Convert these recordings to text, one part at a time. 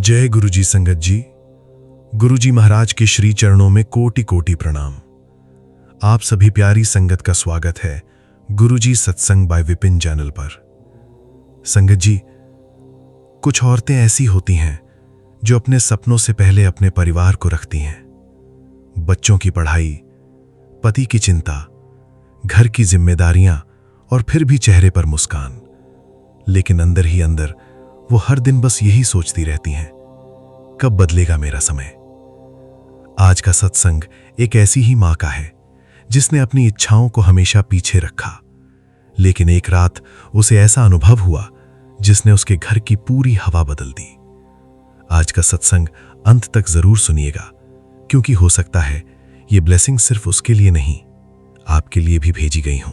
जय गुरुजी संगत जी। गुरुजी महाराज के श्री चरणों में कोटि कोटि प्रणाम। आप सभी प्यारी संगत का स्वागत है गुरुजी सत्संग बाय विपिन चैनल पर। संगत जी, कुछ औरतें ऐसी होती हैं जो अपने सपनों से पहले अपने परिवार को रखती हैं। बच्चों की पढ़ाई, पति की चिंता, घर की जिम्मेदारियां और फिर भी चेहरे पर मुस्कान, लेकिन अंदर ही अंदर वो हर दिन बस यही सोचती रहती हैं, कब बदलेगा मेरा समय। आज का सत्संग एक ऐसी ही मां का है जिसने अपनी इच्छाओं को हमेशा पीछे रखा, लेकिन एक रात उसे ऐसा अनुभव हुआ जिसने उसके घर की पूरी हवा बदल दी। आज का सत्संग अंत तक जरूर सुनिएगा, क्योंकि हो सकता है ये ब्लेसिंग सिर्फ उसके लिए नहीं, आपके लिए भी भेजी गई हूं।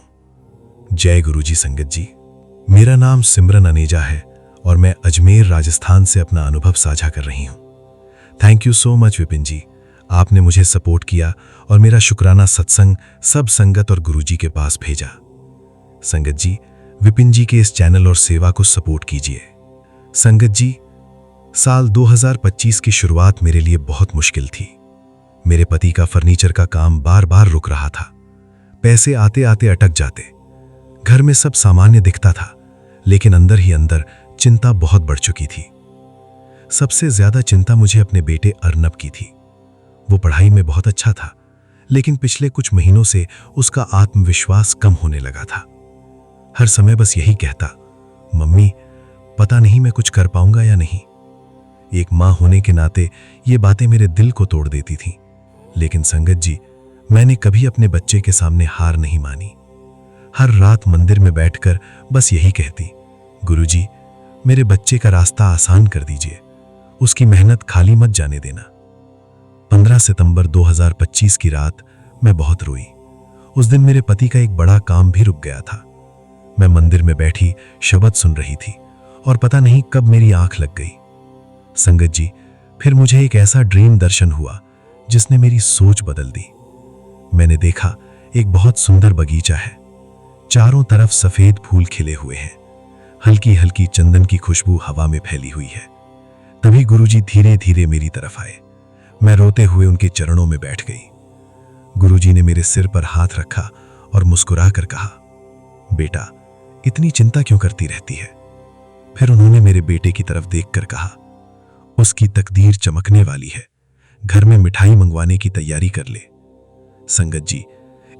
जय गुरुजी संगत जी। मेरा नाम सिमरन अनेजा है और मैं अजमेर राजस्थान से अपना अनुभव साझा कर रही हूं। Thank you so much Vipin ji, आपने मुझे सपोर्ट किया और मेरा शुक्राना सत्संग सब संगत और गुरुजी के पास भेजा। संगत जी, विपिन जी के इस चैनल और सेवा को सपोर्ट कीजिए। संगत जी, साल 2025 की शुरुआत मेरे लिए बहुत मुश्किल थी। मेरे पति का फर्नीचर का काम बार बार रुक रहा था। पैसे आते आते अटक जाते। घर में सब सामान्य दिखता था, लेकिन अंदर ही अंदर चिंता बहुत बढ़ चुकी थी। सबसे ज्यादा चिंता मुझे अपने बेटे अर्नब की थी। वो पढ़ाई में बहुत अच्छा था, लेकिन पिछले कुछ महीनों से उसका आत्मविश्वास कम होने लगा था। हर समय बस यही कहता, मम्मी पता नहीं मैं कुछ कर पाऊंगा या नहीं। एक मां होने के नाते ये बातें मेरे दिल को तोड़ देती थीं। लेकिन संगत जी, मैंने कभी अपने बच्चे के सामने हार नहीं मानी। हर रात मंदिर में बैठकर बस यही कहती, गुरुजी मेरे बच्चे का रास्ता आसान कर दीजिए, उसकी मेहनत खाली मत जाने देना। 15 सितंबर 2025 की रात मैं बहुत रोई। उस दिन मेरे पति का एक बड़ा काम भी रुक गया था। मैं मंदिर में बैठी शब्द सुन रही थी और पता नहीं कब मेरी आंख लग गई। संगत जी, फिर मुझे एक ऐसा ड्रीम दर्शन हुआ जिसने मेरी सोच बदल दी। मैंने देखा एक बहुत सुंदर बगीचा है, चारों तरफ सफेद फूल खिले हुए हैं, हल्की हल्की चंदन की खुशबू हवा में फैली हुई है। तभी गुरुजी धीरे धीरे मेरी तरफ आए। मैं रोते हुए उनके चरणों में बैठ गई। गुरुजी ने मेरे सिर पर हाथ रखा और मुस्कुरा कर कहा, बेटा इतनी चिंता क्यों करती रहती है। फिर उन्होंने मेरे बेटे की तरफ देखकर कहा, उसकी तकदीर चमकने वाली है, घर में मिठाई मंगवाने की तैयारी कर ले। संगत जी,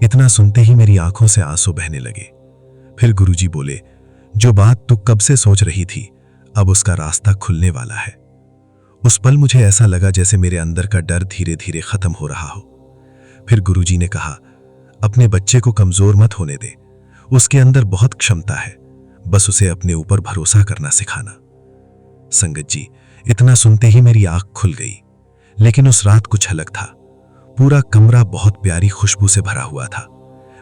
इतना सुनते ही मेरी आंखों से आंसू बहने लगे। फिर गुरुजी बोले, जो बात तू कब से सोच रही थी अब उसका रास्ता खुलने वाला है। उस पल मुझे ऐसा लगा जैसे मेरे अंदर का डर धीरे धीरे खत्म हो रहा हो। फिर गुरुजी ने कहा, अपने बच्चे को कमजोर मत होने दे, उसके अंदर बहुत क्षमता है, बस उसे अपने ऊपर भरोसा करना सिखाना। संगत जी, इतना सुनते ही मेरी आंख खुल गई। लेकिन उस रात कुछ अलग था। पूरा कमरा बहुत प्यारी खुशबू से भरा हुआ था।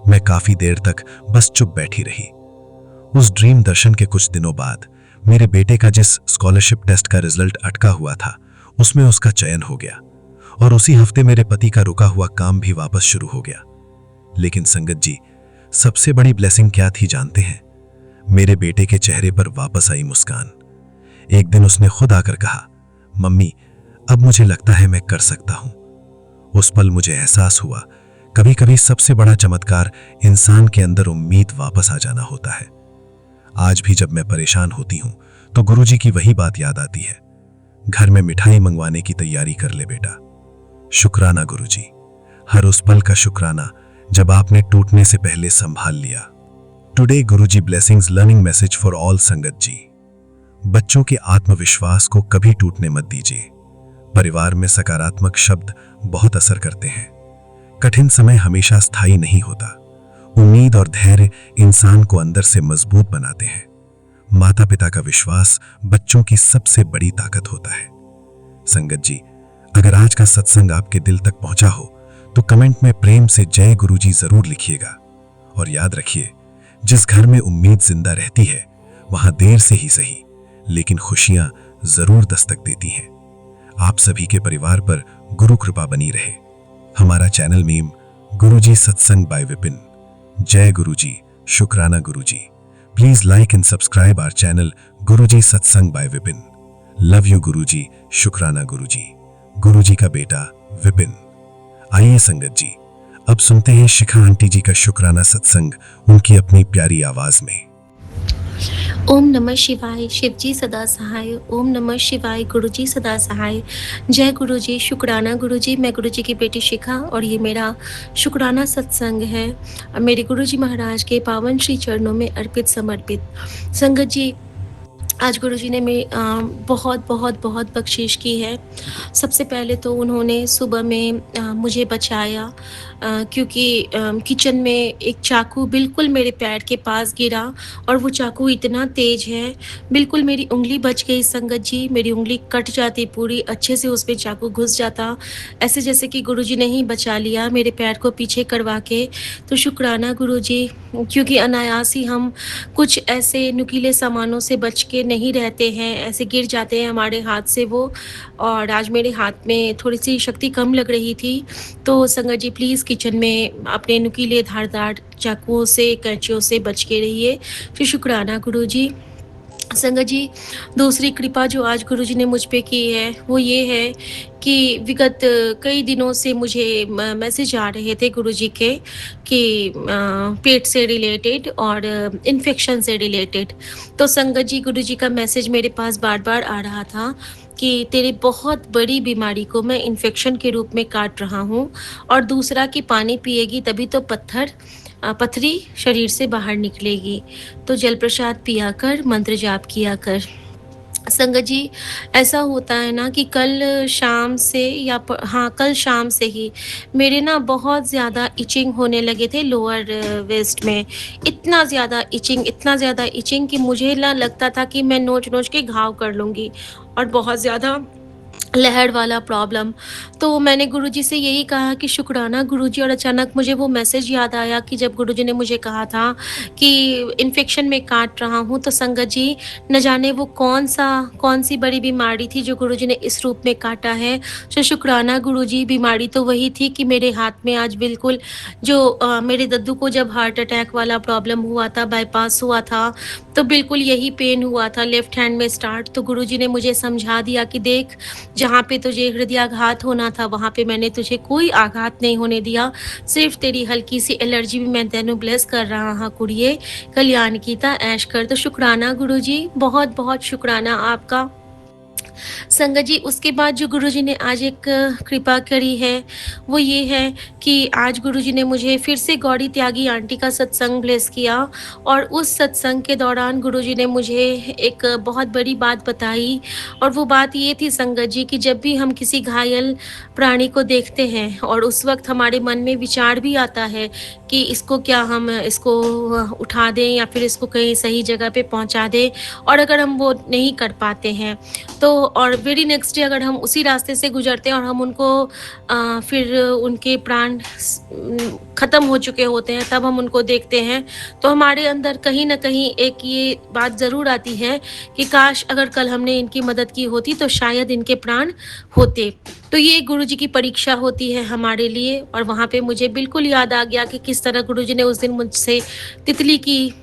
मैं काफी देर तक बस चुप बैठी रही। उस ड्रीम दर्शन के कुछ दिनों बाद मेरे बेटे का जिस स्कॉलरशिप टेस्ट का रिजल्ट अटका हुआ था, उसमें उसका चयन हो गया और उसी हफ्ते मेरे पति का रुका हुआ काम भी वापस शुरू हो गया। लेकिन संगत जी, सबसे बड़ी ब्लेसिंग क्या थी जानते हैं? मेरे बेटे के चेहरे पर वापस आई मुस्कान। एक दिन उसने खुद आकर कहा, मम्मी अब मुझे लगता है मैं कर सकता हूं। उस पल मुझे एहसास हुआ, कभी कभी सबसे बड़ा चमत्कार इंसान के अंदर उम्मीद वापस आ जाना होता है। आज भी जब मैं परेशान होती हूं तो गुरुजी की वही बात याद आती है, घर में मिठाई मंगवाने की तैयारी कर ले बेटा। शुक्राना गुरुजी, हर उस पल का शुक्राना जब आपने टूटने से पहले संभाल लिया। Today Guruji blessings learning message for all संगत जी। बच्चों के आत्मविश्वास को कभी टूटने मत दीजिए। परिवार में सकारात्मक शब्द बहुत असर करते हैं। कठिन समय हमेशा स्थायी नहीं होता। उम्मीद और धैर्य इंसान को अंदर से मजबूत बनाते हैं। माता पिता का विश्वास बच्चों की सबसे बड़ी ताकत होता है। संगत जी, अगर आज का सत्संग आपके दिल तक पहुंचा हो तो कमेंट में प्रेम से जय गुरुजी जरूर लिखिएगा। और याद रखिए, जिस घर में उम्मीद जिंदा रहती है वहां देर से ही सही लेकिन खुशियां जरूर दस्तक देती हैं। आप सभी के परिवार पर गुरु कृपा बनी रहे। हमारा चैनल नेम गुरुजी सत्संग बाय विपिन। जय गुरुजी, शुक्राना गुरुजी। Please like and subscribe our channel Guruji Satsang by Vipin. Love you Guruji, शुक्राना गुरुजी। गुरुजी का बेटा विपिन। आइए संगत जी, अब सुनते हैं शिखा आंटी जी का शुक्राना सत्संग उनकी अपनी प्यारी आवाज में। ओम नमः शिवाय, शिवजी सदा सहाय। ओम नमः शिवाय, गुरुजी सदा सहाय। जय गुरुजी, शुक्राना गुरुजी। मैं गुरुजी की बेटी शिखा और ये मेरा शुक्राना सत्संग है मेरे गुरुजी महाराज के पावन श्री चरणों में अर्पित समर्पित। संगत जी, आज गुरुजी ने बहुत बहुत बहुत बख्शिश की है। सबसे पहले तो उन्होंने सुबह में मुझे बचाया, क्योंकि किचन में एक चाकू बिल्कुल मेरे पैर के पास गिरा और वो चाकू इतना तेज़ है, बिल्कुल मेरी उँगली बच गई संगत जी। मेरी उँगली कट जाती पूरी, अच्छे से उसमें चाकू घुस जाता, ऐसे जैसे कि गुरुजी ने ही बचा लिया मेरे पैर को पीछे करवा के। तो शुक्राना गुरुजी, क्योंकि अनायास ही हम कुछ ऐसे नुकीले सामानों से बच के नहीं रहते हैं, ऐसे गिर जाते हैं हमारे हाथ से वो। और आज मेरे हाथ में थोड़ी-सी शक्ति कम लग रही थी, तो संगत जी प्लीज़ किचन में अपने नुकीले धारदार चाकुओं से, कैंचियों से बच के रहिए। फिर शुक्राना गुरुजी। संगत जी, दूसरी कृपा जो आज गुरुजी ने मुझ पे की है, वो ये है कि विगत कई दिनों से मुझे मैसेज आ रहे थे गुरुजी के कि पेट से रिलेटेड और इन्फेक्शन से रिलेटेड। तो संगत जी, गुरुजी का मैसेज मेरे पास बार-बार आ रहा था कि तेरी बहुत बड़ी बीमारी को मैं इन्फेक्शन के रूप में काट रहा हूँ, और दूसरा कि पानी पिएगी तभी तो पथरी शरीर से बाहर निकलेगी। तो जल प्रसाद पिया कर, मंत्र जाप किया कर। संगत जी, ऐसा होता है ना कि कल शाम से हाँ, कल शाम से ही मेरे ना बहुत ज़्यादा इचिंग होने लगे थे लोअर वेस्ट में। इतना ज़्यादा इचिंग कि मुझे ना लगता था कि मैं नोच-नोच के घाव कर लूँगी, और बहुत ज़्यादा लहर वाला प्रॉब्लम। तो मैंने गुरुजी से यही कहा कि शुक्राना गुरुजी, और अचानक मुझे वो मैसेज याद आया कि जब गुरुजी ने मुझे कहा था कि इन्फेक्शन में काट रहा हूँ, तो संगत जी, न जाने वो कौन-सी बड़ी बीमारी थी जो गुरुजी ने इस रूप में काटा है। तो शुक्राना गुरुजी, बीमारी तो वही थी कि मेरे हाथ में आज बिल्कुल जो मेरे दद्दू को जब हार्ट अटैक वाला प्रॉब्लम हुआ था, बायपास हुआ था, तो बिल्कुल यही पेन हुआ था लेफ्ट हैंड में स्टार्ट। तो गुरुजी ने मुझे समझा दिया कि देख, जहाँ पे तुझे हृदयाघात होना था, वहाँ पे मैंने तुझे कोई आघात नहीं होने दिया, सिर्फ तेरी हल्की सी एलर्जी भी मैं तेनू ब्लेस कर रहा हाँ कुड़िए, कल्याण कीता ऐश कर। तो शुक्राना गुरुजी, बहुत बहुत शुक्राना आपका। संगत जी, उसके बाद जो गुरुजी ने आज एक कृपा करी है, वो ये है कि आज गुरुजी ने मुझे फिर से गौरी त्यागी आंटी का सत्संग ब्लेस किया, और उस सत्संग के दौरान गुरुजी ने मुझे एक बहुत बड़ी बात बताई। और वो बात ये थी संगत जी कि जब भी हम किसी घायल प्राणी को देखते हैं, और उस वक़्त हमारे मन में विचार भी आता है कि इसको उठा दें या फिर इसको कहीं सही जगह पे पहुँचा दें, और अगर हम वो नहीं कर पाते हैं, तो और वेरी नेक्स्ट डे अगर हम उसी रास्ते से गुजरते हैं और हम उनको फिर उनके प्राण ख़त्म हो चुके होते हैं, तब हम उनको देखते हैं, तो हमारे अंदर कहीं न कहीं एक ये बात ज़रूर आती है कि काश अगर कल हमने इनकी मदद की होती तो शायद इनके प्राण होते। तो ये गुरुजी की परीक्षा होती है हमारे लिए, और वहाँ पे मुझे बिल्कुल याद आ गया कि किस तरह गुरुजी ने उस दिन मुझसे तितली की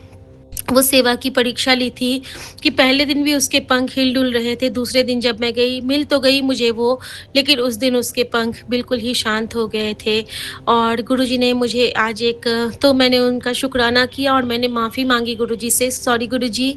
वो सेवा की परीक्षा ली थी, कि पहले दिन भी उसके पंख हिल-डुल रहे थे, दूसरे दिन जब मैं गई, मिल तो गई मुझे वो, लेकिन उस दिन उसके पंख बिल्कुल ही शांत हो गए थे। और गुरुजी ने मुझे आज तो मैंने उनका शुक्राना किया और मैंने माफ़ी माँगी गुरुजी से, सॉरी गुरुजी,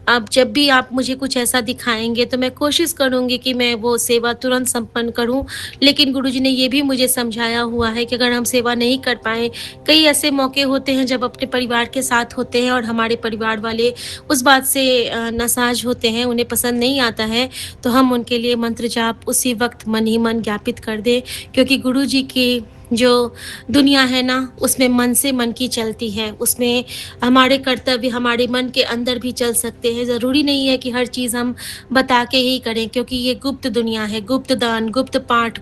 अब जब भी आप मुझे कुछ ऐसा दिखाएँगे तो मैं कोशिश करूँगी कि मैं वो सेवा तुरंत संपन्न करूँ। लेकिन गुरुजी ने ये भी मुझे समझाया हुआ है कि अगर हम सेवा नहीं कर पाएँ, कई ऐसे मौके होते हैं जब अपने परिवार के साथ होते हैं और हमारे परिवार वाले उस बात से नासाज होते हैं, उन्हें पसंद नहीं आता है, तो हम उनके लिए मंत्र जाप उसी वक़्त मन ही मन ज्ञापित कर दें, क्योंकि गुरुजी की जो दुनिया है ना, उसमें मन से मन की चलती है, उसमें हमारे कर्तव्य हमारे मन के अंदर भी चल सकते हैं। ज़रूरी नहीं है कि हर चीज़ हम बता के ही करें, क्योंकि ये गुप्त दुनिया है, गुप्त दान, गुप्त पाठ,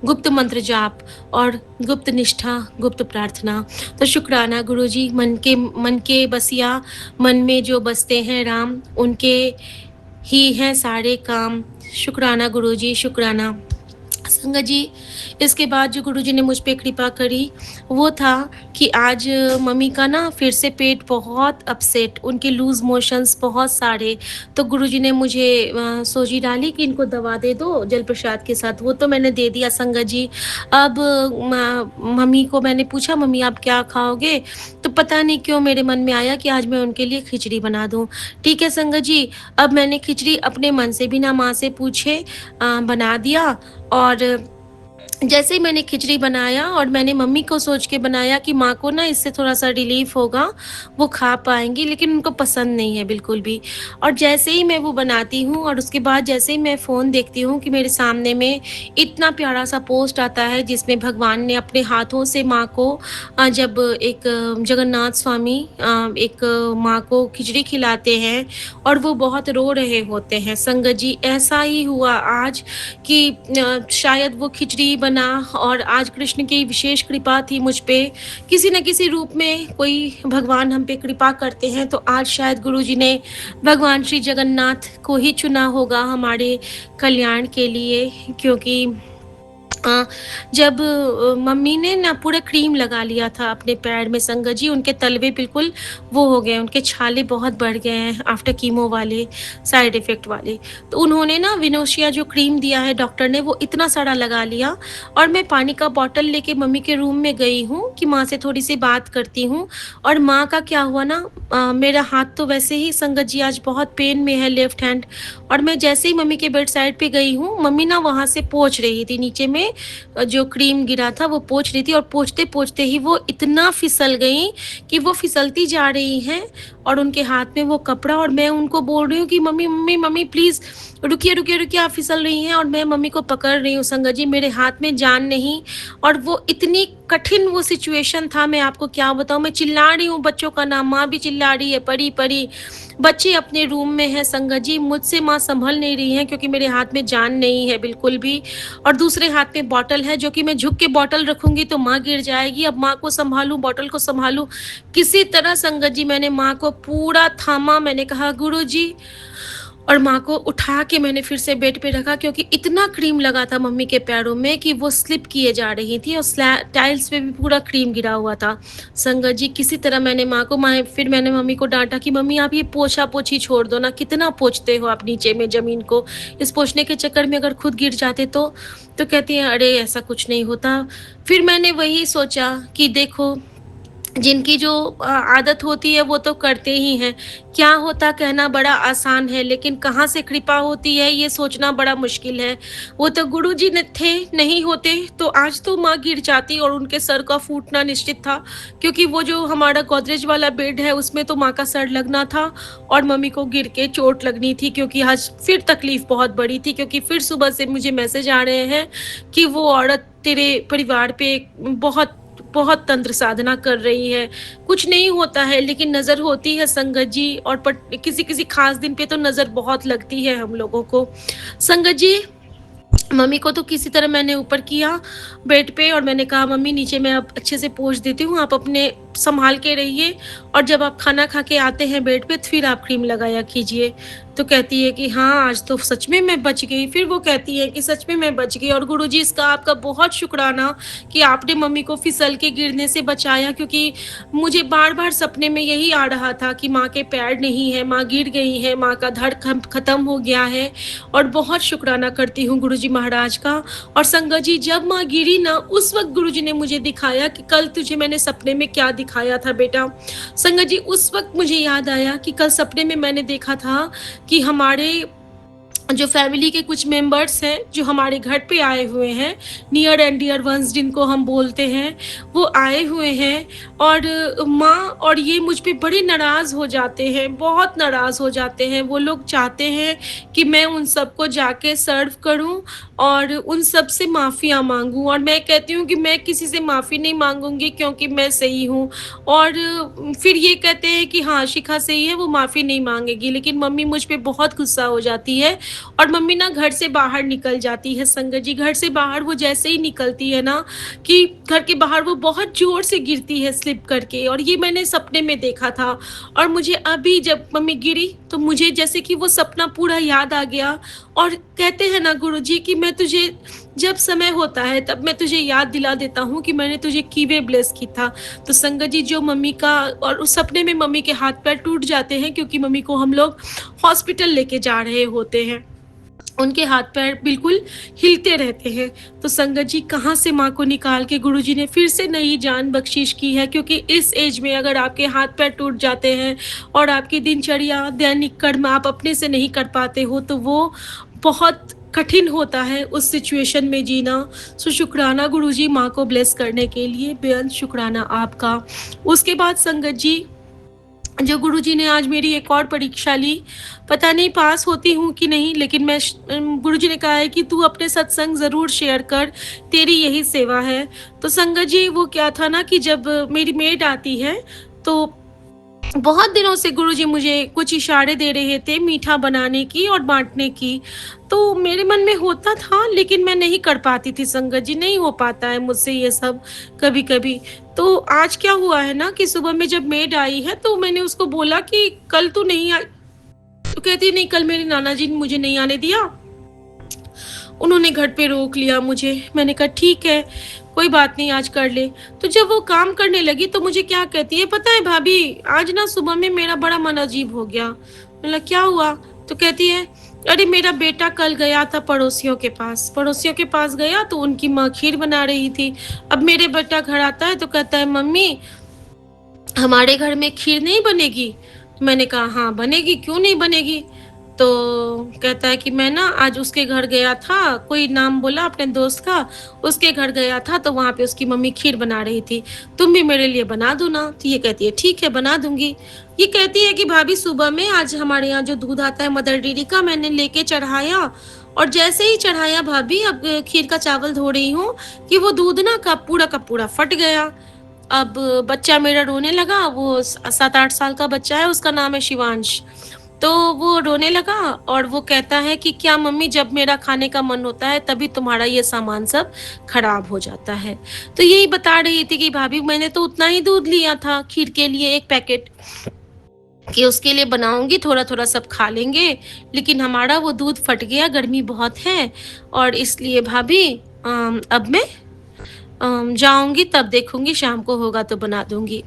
गुप्त मंत्र जाप और गुप्त निष्ठा, गुप्त प्रार्थना। तो शुक्राना गुरुजी, मन के बसिया, मन में जो बसते हैं राम, उनके ही हैं सारे काम। शुक्राना गुरुजी, शुक्राना। संगत जी, इसके बाद जो गुरुजी ने मुझ पे कृपा करी, वो था कि आज मम्मी का ना फिर से पेट बहुत अपसेट, उनके लूज़ मोशंस बहुत सारे। तो गुरुजी ने मुझे सोजी डाली कि इनको दवा दे दो जलप्रसाद के साथ, वो तो मैंने दे दिया संगत जी। अब मम्मी को मैंने पूछा, "मम्मी आप क्या खाओगे?" तो पता नहीं क्यों मेरे मन में आया कि आज मैं उनके लिए खिचड़ी बना दूँ। ठीक है संगत जी, अब मैंने खिचड़ी अपने मन से बिना माँ से पूछे बना दिया। और जैसे ही मैंने खिचड़ी बनाया और मैंने मम्मी को सोच के बनाया कि माँ को ना इससे थोड़ा-सा रिलीफ़ होगा, वो खा पाएँगी, लेकिन उनको पसंद नहीं है बिल्कुल भी। और जैसे ही मैं वो बनाती हूँ और उसके बाद जैसे ही मैं फ़ोन देखती हूँ कि मेरे सामने में इतना प्यारा-सा पोस्ट आता है जिसमें भगवान ने अपने हाथों से माँ को जब एक जगन्नाथ स्वामी एक माँ को खिचड़ी खिलाते हैं और वो बहुत रो रहे होते हैं। संगत जी, ऐसा ही हुआ आज कि शायद वो खिचड़ी बना और आज कृष्ण की विशेष कृपा थी मुझ पे। किसी न किसी रूप में कोई भगवान हम पे कृपा करते हैं, तो आज शायद गुरुजी ने भगवान श्री जगन्नाथ को ही चुना होगा हमारे कल्याण के लिए, क्योंकि अ, जब मम्मी ने ना पूरा क्रीम लगा लिया था अपने पैर में संगत जी, उनके तलवे बिल्कुल वो हो गए, उनके छाले बहुत बढ़ गए हैं आफ्टर कीमो वाले, साइड इफ़ेक्ट वाले। तो उन्होंने ना विनोशिया जो क्रीम दिया है डॉक्टर ने, वो इतना सारा लगा लिया और मैं पानी का बॉटल लेके मम्मी के रूम में गई हूँ कि माँ से थोड़ी-सी बात करती हूँ। और माँ का क्या हुआ ना, मेरा हाथ तो वैसे ही संगत जी आज बहुत पेन में है, लेफ्ट हैंड। और मैं जैसे ही मम्मी के बेड साइड पे गई हूँ, मम्मी ना वहाँ से पोंछ रही थी नीचे में, जो क्रीम गिरा था वो पोंछ रही थी और पोंछते-पोंछते ही वो इतना फिसल गईं कि वो फिसलती जा रही हैं और उनके हाथ में वो कपड़ा, और मैं उनको बोल रही हूँ कि मम्मी, मम्मी, मम्मी प्लीज़ रुकिए, रुकिए, रुकिए, आप फिसल रही हैं। और मैं मम्मी को पकड़ रही हूँ संगत जी, मेरे हाथ में जान नहीं। और वो इतनी कठिन वो सिचुएशन था, मैं आपको क्या बताऊँ, मैं चिल्ला रही हूँ बच्चों का नाम, माँ भी चिल्ला रही है, परी, परी। बच्चे अपने रूम में हैं संगत जी, मुझसे माँ सँभल नहीं रही हैं क्योंकि मेरे हाथ में जान नहीं है बिल्कुल भी। और दूसरे हाथ में बॉटल है जो कि मैं झुक के बॉटल रखूँगी तो माँ गिर जाएगी। अब माँ को सँभालूँ, बॉटल को सँभालूँ, किसी तरह संगत जी मैंने माँ को पूरा थामा। मैंने कहा गुरुजी, और माँ को उठा के मैंने फिर से बेड पे रखा क्योंकि इतना क्रीम लगा था मम्मी के पैरों में कि वो स्लिप किए जा रही थी और टाइल्स पे भी पूरा क्रीम गिरा हुआ था। संगत जी, किसी तरह मैंने माँ को फिर मैंने मम्मी को डाँटा कि मम्मी आप ये पोछा-पोछी छोड़ दो ना, कितना पोंछते हो आप नीचे में ज़मीन को? इस पोंछने के चक्कर में अगर खुद गिर जाते तो? तो कहती हैं अरे ऐसा कुछ नहीं होता। फिर मैंने वही सोचा कि देखो, जिनकी जो आदत होती है वो तो करते ही हैं। क्या होता कहना बड़ा आसान है, लेकिन कहाँ से कृपा होती है ये सोचना बड़ा मुश्किल है। वो तो गुरुजी न थे, नहीं होते तो आज तो माँ गिर जाती और उनके सर का फूटना निश्चित था, क्योंकि वो जो हमारा गोदरेज वाला बेड है उसमें तो माँ का सर लगना था और मम्मी को गिर के चोट लगनी थी, क्योंकि आज फिर तकलीफ़ बहुत बड़ी थी, क्योंकि फिर सुबह से मुझे मैसेज आ रहे हैं कि वो औरत तेरे परिवार पे बहुत बहुत तंत्र साधना कर रही है। कुछ नहीं होता है, लेकिन नज़र होती है संगत जी, और किसी-किसी ख़ास दिन पे तो नज़र बहुत लगती है हम लोगों को। संगत जी, मम्मी को तो किसी तरह मैंने ऊपर किया बेड पे और मैंने कहा मम्मी नीचे मैं अब अच्छे से पोंछ देती हूँ, आप अपने सँभाल के रहिए और जब आप खाना खा के आते हैं बेड पे तो फिर आप क्रीम लगाया कीजिए। तो कहती है कि हाँ, आज तो सच में मैं बच गई। फिर वो कहती है कि सच में मैं बच गई और गुरुजी इसका आपका बहुत शुक्राना कि आपने मम्मी को फिसल के गिरने से बचाया, क्योंकि मुझे बार-बार सपने में यही आ रहा था कि माँ के पैर नहीं है, माँ गिर गई है, माँ का धड़ खत्म हो गया है। और बहुत शुक्राना करती हूँ गुरुजी महाराज का। और संगत जी, जब माँ गिरी ना, उस वक़्त गुरुजी ने मुझे दिखाया कि कल तुझे मैंने सपने में क्या दिखाया था बेटा। संगत जी, उस वक़्त मुझे याद आया कि कल सपने में मैंने देखा था कि हमारे जो फैमिली के कुछ मेंबर्स हैं, जो हमारे घर पे आए हुए हैं, नियर एंड डियर वंस जिनको हम बोलते हैं, वो आए हुए हैं। और माँ और ये मुझ पे बड़े नाराज़ हो जाते हैं, बहुत नाराज़ हो जाते हैं। वो लोग चाहते हैं कि मैं उन सबको जाके सर्व करूँ और उन सब से माफ़ियाँ माँगूँ, और मैं कहती हूँ कि मैं किसी से माफ़ी नहीं माँगूँगी क्योंकि मैं सही हूँ। और फिर ये कहते हैं कि हाँ, शिखा सही है, वो माफ़ी नहीं माँगेगी, लेकिन मम्मी मुझ पे बहुत गुस्सा हो जाती है और मम्मी ना घर से बाहर निकल जाती है संगत जी। घर से बाहर वो जैसे ही निकलती है ना, कि घर के बाहर वो बहुत ज़ोर से गिरती है स्लिप करके, और ये मैंने सपने में देखा था। और मुझे अभी जब मम्मी गिरी तो मुझे जैसे कि वो सपना पूरा याद आ गया। और कहते हैं ना गुरुजी कि मैं तुझे जब समय होता है तब मैं तुझे याद दिला देता हूँ कि मैंने तुझे कीवे ब्लेस की था। तो संगत जी, जो मम्मी का और उस सपने में मम्मी के हाथ-पैर टूट जाते हैं क्योंकि मम्मी को हम लोग हॉस्पिटल लेके जा रहे होते हैं। उनके हाथ-पैर बिल्कुल हिलते रहते हैं। तो संगत जी, कहाँ से माँ को निकाल के गुरुजी ने फिर से नई जान बख्शिश की है, क्योंकि इस एज में अगर आपके हाथ-पैर टूट जाते हैं और आपकी दिनचर्या, दैनिक कर्म आप अपने से नहीं कर पाते हो, तो वो बहुत कठिन होता है उस सिचुएशन में जीना। सो शुक्राना गुरुजी माँ को ब्लेस करने के लिए, बेअंत शुक्राना आपका। उसके बाद संगत जी, जो गुरुजी ने आज मेरी एक और परीक्षा ली, पता नहीं पास होती हूँ कि नहीं, लेकिन गुरुजी ने कहा है कि तू अपने सत्संग ज़रूर शेयर कर, तेरी यही सेवा है। तो संगत जी, वो क्या था ना कि जब मेरी मेड आती है, तो बहुत दिनों से गुरुजी मुझे कुछ इशारे दे रहे थे मीठा बनाने की और बाँटने की। तो मेरे मन में होता था, लेकिन मैं नहीं कर पाती थी संगत जी, नहीं हो पाता है मुझसे ये सब कभी-कभी। तो आज क्या हुआ है ना कि सुबह में जब मेड आई है तो मैंने उसको बोला कि कल तू नहीं आई, तो कहती है नहीं, कल मेरे नाना जी ने मुझे नहीं आने दिया, उन्होंने घर पे रोक लिया मुझे। मैंने कहा ठीक है, कोई बात नहीं, आज कर ले। तो जब वो काम करने लगी तो मुझे क्या कहती है, पता है भाभी, आज ना सुबह में मेरा बड़ा मन अजीब हो गया। मैंने क्या हुआ? तो कहती है, अरे मेरा बेटा कल गया था पड़ोसियों के पास गया तो उनकी माँ खीर बना रही थी। अब मेरे बेटा घर आता है तो कहता है, मम्मी हमारे घर में खीर नहीं बनेगी? मैंने कहा हाँ बनेगी, क्यों नहीं बनेगी? तो कहता है कि मैं ना आज उसके घर गया था, कोई नाम बोला अपने दोस्त का, उसके घर गया था तो वहाँ पे उसकी मम्मी खीर बना रही थी, तुम भी मेरे लिए बना दो ना। तो ये कहती है ठीक है, बना दूंगी। ये कहती है कि भाभी, सुबह में आज हमारे यहाँ जो दूध आता है मदर डेयरी का, मैंने लेके चढ़ाया, और जैसे ही चढ़ाया भाभी, अब खीर का चावल धो रही हूँ कि वो दूध ना का पूरा फट गया। अब बच्चा मेरा रोने लगा, वो 7-8 साल का बच्चा है, उसका नाम है शिवांश। तो वो रोने लगा और वो कहता है कि क्या मम्मी, जब मेरा खाने का मन होता है तभी तुम्हारा ये सामान सब खराब हो जाता है। तो यही बता रही थी कि भाभी, मैंने तो उतना ही दूध लिया था खीर के लिए, 1 पैकेट, कि उसके लिए बनाऊँगी, थोड़ा-थोड़ा सब खा लेंगे, लेकिन हमारा वो दूध फट गया, गर्मी बहुत है और इसलिए भाभी अब मैं जाऊँगी तब देखूँगी, शाम को होगा तो बना दूँगी।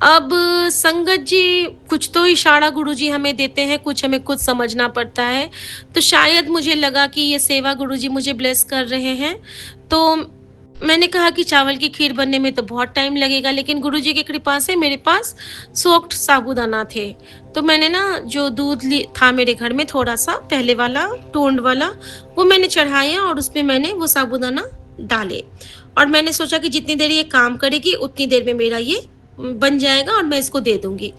अब संगत जी, कुछ तो इशारा गुरुजी हमें देते हैं, कुछ हमें खुद समझना पड़ता है। तो शायद मुझे लगा कि ये सेवा गुरुजी मुझे ब्लेस कर रहे हैं। तो मैंने कहा कि चावल की खीर बनने में तो बहुत टाइम लगेगा, लेकिन गुरुजी की कृपा से मेरे पास सोक्ड साबूदाना थे। तो मैंने ना जो दूध था मेरे घर में थोड़ा-सा, पहले वाला, टोंड वाला, वो मैंने चढ़ाया और उसमें मैंने वो साबूदाना डाले। और मैंने सोचा कि जितनी देर ये काम करेगी, उतनी देर में मेरा ये बन जाएगा और मैं इसको दे दूँगी।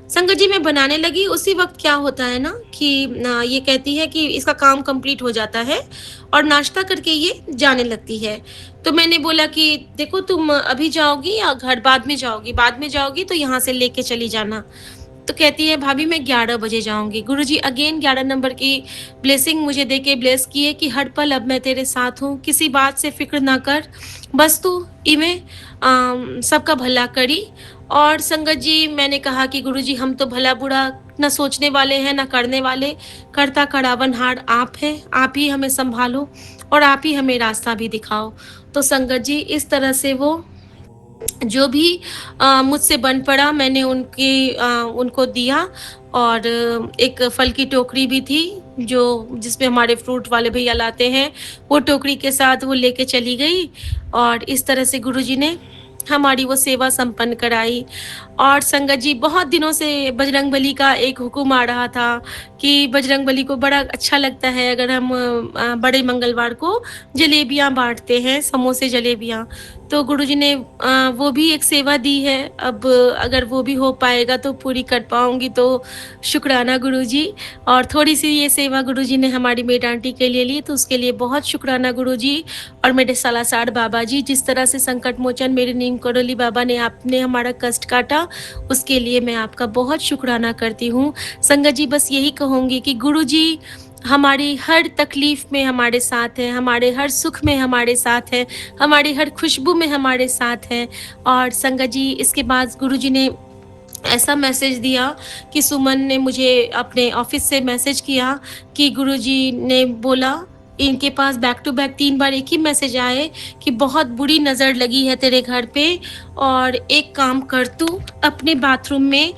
संगत जी, मैं बनाने लगी, उसी वक़्त क्या होता है ना कि ये कहती है कि इसका काम कंप्लीट हो जाता है और नाश्ता करके ये जाने लगती है। तो मैंने बोला कि देखो, तुम अभी जाओगी या घर बाद में जाओगी? बाद में जाओगी तो यहाँ से लेके चली जाना। तो कहती है, भाभी मैं 11 बजे जाऊँगी। गुरुजी अगेन 11 नंबर की ब्लेसिंग मुझे देके ब्लेस किए कि हर पल अब मैं तेरे साथ हूँ, किसी बात से फ़िक्र ना कर, बस तू इवें सबका भला करी। और संगत जी, मैंने कहा कि गुरुजी, हम तो भला-बुरा ना सोचने वाले हैं, ना करने वाले, करता करावनहार आप हैं, आप ही हमें सँभालो और आप ही हमें रास्ता भी दिखाओ। तो संगत जी, इस तरह से वो जो भी मुझसे बन पड़ा, मैंने उनको दिया। और एक फल की टोकरी भी थी जो जिसमें हमारे फ्रूट वाले भैया लाते हैं, वो टोकरी के साथ वो लेके चली गई। और इस तरह से गुरुजी ने हमारी वो सेवा संपन्न कराई। और संगत जी, बहुत दिनों से बजरंगबली का एक हुक्म आ रहा था कि बजरंगबली को बड़ा अच्छा लगता है अगर हम बड़े मंगलवार को जलेबियाँ बाँटते हैं, समोसे जलेबियाँ। तो गुरुजी ने वो भी एक सेवा दी है। अब अगर वो भी हो पाएगा तो पूरी कर पाऊँगी, तो शुक्राना गुरुजी। और थोड़ी-सी ये सेवा गुरुजी ने हमारी मेड आंटी के लिए ली, तो उसके लिए बहुत शुक्राना गुरुजी। और मेरे सालासर बाबा जी, जिस तरह से संकट मोचन मेरे नीम करोली बाबा ने आपने हमारा कष्ट काटा, उसके लिए मैं आपका बहुत शुक्राना करती हूँ। संगत जी, बस यही कहूँगी कि गुरुजी हमारी हर तकलीफ़ में हमारे साथ हैं, हमारे हर सुख में हमारे साथ हैं, हमारी हर खुशबू में हमारे साथ हैं। और संगत जी, इसके बाद गुरुजी ने ऐसा मैसेज दिया कि सुमन ने मुझे अपने ऑफ़िस से मैसेज किया कि गुरुजी ने बोला इनके पास बैक टू बैक 3 बार एक ही मैसेज आए कि बहुत बुरी नज़र लगी है तेरे घर पे और एक काम कर तू अपने बाथरूम में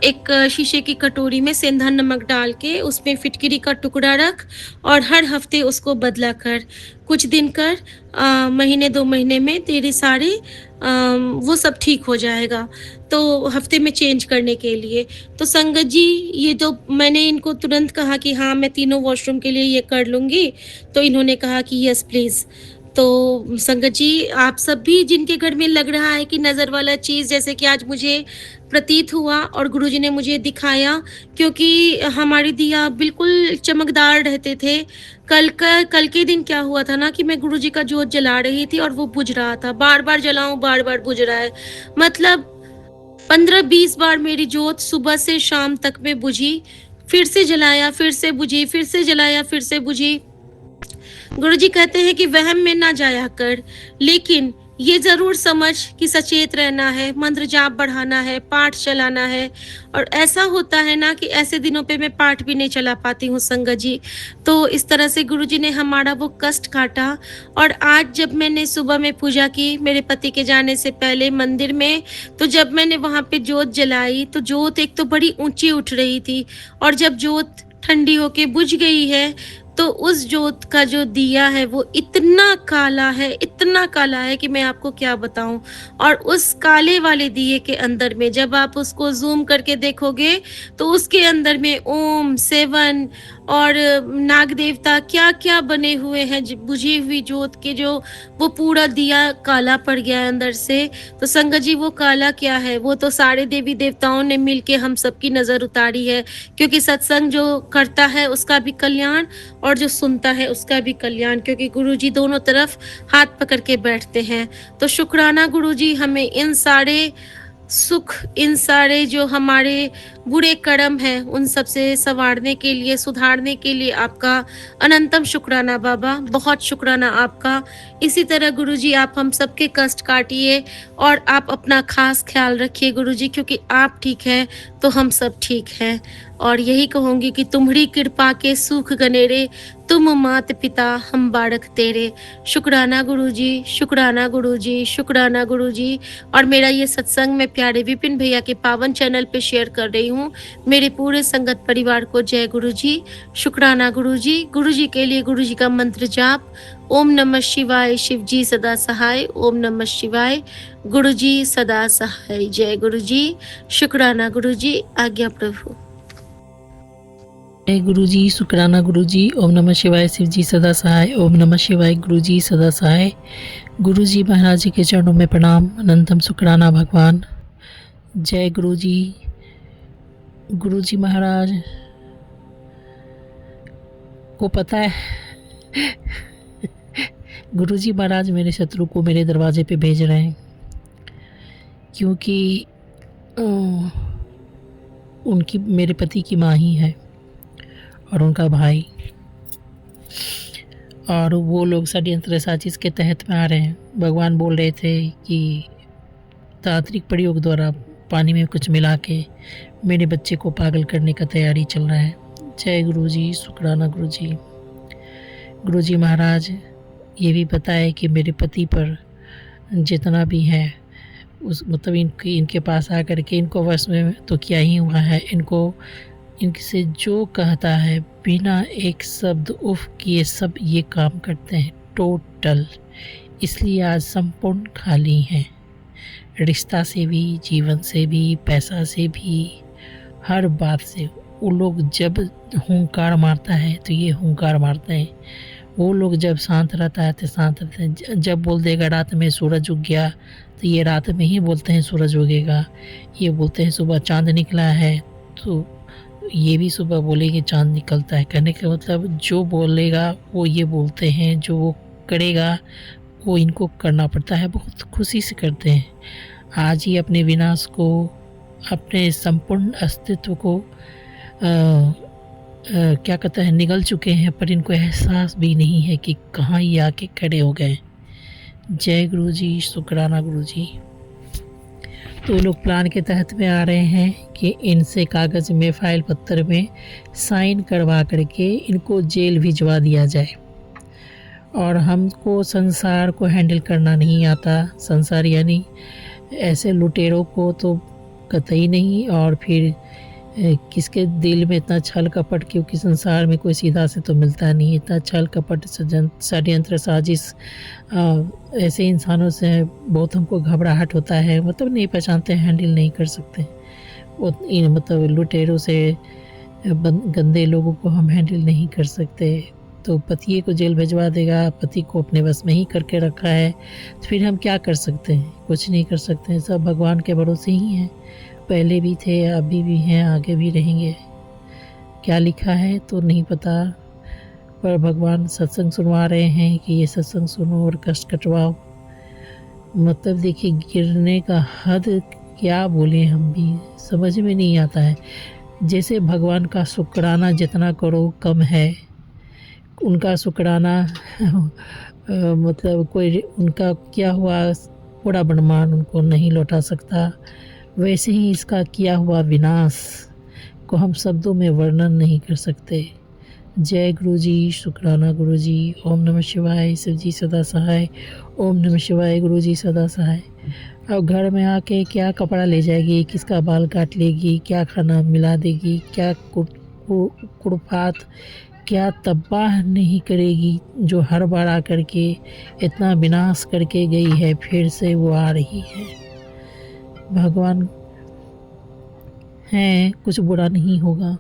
एक शीशे की कटोरी में सेंधा नमक डाल के उसमें फिटकरी का टुकड़ा रख और हर हफ्ते उसको बदला कर। कुछ दिन कर महीने 2 महीने में तेरे सारे वो सब ठीक हो जाएगा। तो हफ्ते में चेंज करने के लिए। तो संगत जी ये जो मैंने इनको तुरंत कहा कि हाँ, मैं तीनों वॉशरूम के लिए ये कर लूँगी, तो इन्होंने कहा कि यस प्लीज़। तो संगत जी आप सब भी जिनके घर में लग रहा है कि नज़र वाला चीज़ जैसे कि आज मुझे प्रतीत हुआ और गुरुजी ने मुझे दिखाया क्योंकि हमारे दिया बिल्कुल चमकदार रहते थे। कल के दिन क्या हुआ था ना कि मैं गुरुजी का जोत जला रही थी और वो बुझ रहा था। बार-बार जलाऊँ, बार-बार बुझ रहा है। मतलब 15-20 बार मेरी जोत सुबह से शाम तक में बुझी, फिर से जलाया, फिर से बुझी, फिर से जलाया, फिर से बुझी। गुरुजी कहते हैं कि वहम में ना जाया कर, लेकिन ये ज़रूर समझ कि सचेत रहना है, मंत्र जाप बढ़ाना है, पाठ चलाना है और ऐसा होता है ना कि ऐसे दिनों पे मैं पाठ भी नहीं चला पाती हूँ संगत जी। तो इस तरह से गुरुजी ने हमारा वो कष्ट काटा और आज जब मैंने सुबह में पूजा की मेरे पति के जाने से पहले मंदिर में, तो जब मैंने वहाँ पे जोत जलाई, तो जोत एक तो बड़ी ऊँची उठ रही थी और जब जोत ठंडी होके बुझ गई है, तो उस जोत का जो दिया है वो इतना काला है कि मैं आपको क्या बताऊं। और उस काले वाले दिए के अंदर में जब आप उसको ज़ूम करके देखोगे तो उसके अंदर में ओम, सेवन और नाग देवता क्या-क्या बने हुए हैं बुझी हुई जोत के जो वो पूरा दिया काला पड़ गया है अंदर से। तो संगत जी वो काला क्या है? वो तो सारे देवी देवताओं ने मिलके हम सबकी नज़र उतारी है क्योंकि सत्संग जो करता है उसका भी कल्याण और जो सुनता है उसका भी कल्याण क्योंकि गुरुजी दोनों तरफ हाथ पकड़ के बैठते हैं। तो शुक्राना गुरुजी हमें इन सारे सुख, इन सारे जो हमारे बुरे कर्म हैं उन सब से सँवारने के लिए, सुधारने के लिए आपका अनंतम शुक्राना बाबा, बहुत शुक्राना आपका। इसी तरह गुरुजी आप हम सबके कष्ट काटिए और आप अपना ख़ास ख़्याल रखिए गुरुजी क्योंकि आप ठीक हैं तो हम सब ठीक हैं। और यही कहूँगी कि तुम्हारी कृपा के सुख गनेरे, तुम मात पिता हम बालक तेरे। शुक्राना गुरुजी, शुक्राना गुरुजी, शुक्राना गुरुजी। और मेरा ये सत्संग मैं प्यारे विपिन भैया के पावन चैनल पे शेयर कर रही हूँ। मेरे पूरे संगत परिवार को जय गुरुजी, शुक्राना गुरुजी। गुरुजी के लिए गुरुजी का मंत्र जाप, ओम नमः शिवाय, शिव जी सदा सहाय, ओम नमः शिवाय, गुरुजी सदा सहाय। जय गुरुजी, शुक्राना गुरुजी, आज्ञा प्रभु। जय गुरुजी, शुक्राना गुरुजी। ओम नमः शिवाय, शिव जी सदा सहाय, ओम नमः शिवाय, गुरुजी सदा सहाय। गुरुजी महाराज जी के चरणों में प्रणाम, अनंतम शुक्राना भगवान। जय गुरुजी। गुरुजी महाराज को पता है गुरुजी महाराज मेरे शत्रु को मेरे दरवाजे पे भेज रहे हैं क्योंकि उनकी मेरे पति की माँ ही है और उनका भाई, और वो लोग षड्यंत्र साजिश के तहत में आ रहे हैं। भगवान बोल रहे थे कि तांत्रिक प्रयोग द्वारा पानी में कुछ मिला के मेरे बच्चे को पागल करने का तैयारी चल रहा है। जय गुरुजी, शुक्राना गुरुजी। गुरुजी महाराज ये भी बताए कि मेरे पति पर जितना भी है उस मतलब इनके पास आकर के इनको वश में तो क्या ही हुआ है, इनसे जो कहता है बिना एक शब्द उफ किए सब ये काम करते हैं टोटल। इसलिए आज संपूर्ण खाली हैं, रिश्ता से भी, जीवन से भी, पैसा से भी, हर बात से। वो लोग जब हुंकार मारता है तो ये हुंकार मारते हैं, वो लोग जब शांत रहता है तो शांत रहते हैं। जब बोल देगा रात में सूरज उग गया तो ये रात में ही बोलते हैं सूरज उगेगा। ये बोलते हैं सुबह चांद निकला है तो ये भी सुबह बोलेंगे चांद निकलता है। कहने का मतलब जो बोलेगा वो ये बोलते हैं, जो वो करेगा वो इनको करना पड़ता है, बहुत खुशी से करते हैं। आज ही अपने विनाश को, अपने संपूर्ण अस्तित्व को क्या कहता है निगल चुके हैं, पर इनको एहसास भी नहीं है कि कहाँ ये आके खड़े हो गए। जय गुरुजी, शुक्राना गुरुजी। तो लोग प्लान के तहत में आ रहे हैं कि इनसे कागज़ में, फाइल पत्तर में साइन करवा करके इनको जेल भिजवा दिया जाए। और हमको संसार को हैंडल करना नहीं आता। संसार यानी ऐसे लुटेरों को तो कतई नहीं, और फिर किसके दिल में इतना छल कपट, क्योंकि संसार में कोई सीधा से तो मिलता नहीं। इतना छल कपट, षड्यंत्र, साजिश, ऐसे इंसानों से बहुत हमको घबराहट होता है। मतलब नहीं पहचानते, हैंडल नहीं कर सकते। मतलब लुटेरों से, गंदे लोगों को हम हैंडल नहीं कर सकते। तो पति को जेल भिजवा देगा, पति को अपने बस में ही करके रखा है, तो फिर हम क्या कर सकते हैं? कुछ नहीं कर सकते हैं। सब भगवान के भरोसे ही हैं। पहले भी थे, अभी भी हैं, आगे भी रहेंगे। क्या लिखा है तो नहीं पता, पर भगवान सत्संग सुनवा रहे हैं कि ये सत्संग सुनो और कष्ट कटवाओ। मतलब देखिए, गिरने का हद क्या बोले, हम भी समझ में नहीं आता है। जैसे भगवान का शुक्राना जितना करो कम है, उनका शुक्राना मतलब कोई उनका किया हुआ पूरा ब्रह्मांड उनको नहीं लौटा सकता। वैसे ही इसका किया हुआ विनाश को हम शब्दों में वर्णन नहीं कर सकते। जय गुरु जी, शुक्राना गुरु जी। ओम नमः शिवाय, शिव जी सदा सहाय। ओम नमः शिवाय, गुरु जी सदा सहाय। अब घर में आके क्या कपड़ा ले जाएगी, किसका बाल काट लेगी, क्या खाना मिला देगी, क्या कुड़फात, क्या तबाह नहीं करेगी, जो हर बार आकर के इतना विनाश करके गई है, फिर से वो आ रही है। भगवान हैं, कुछ बुरा नहीं होगा,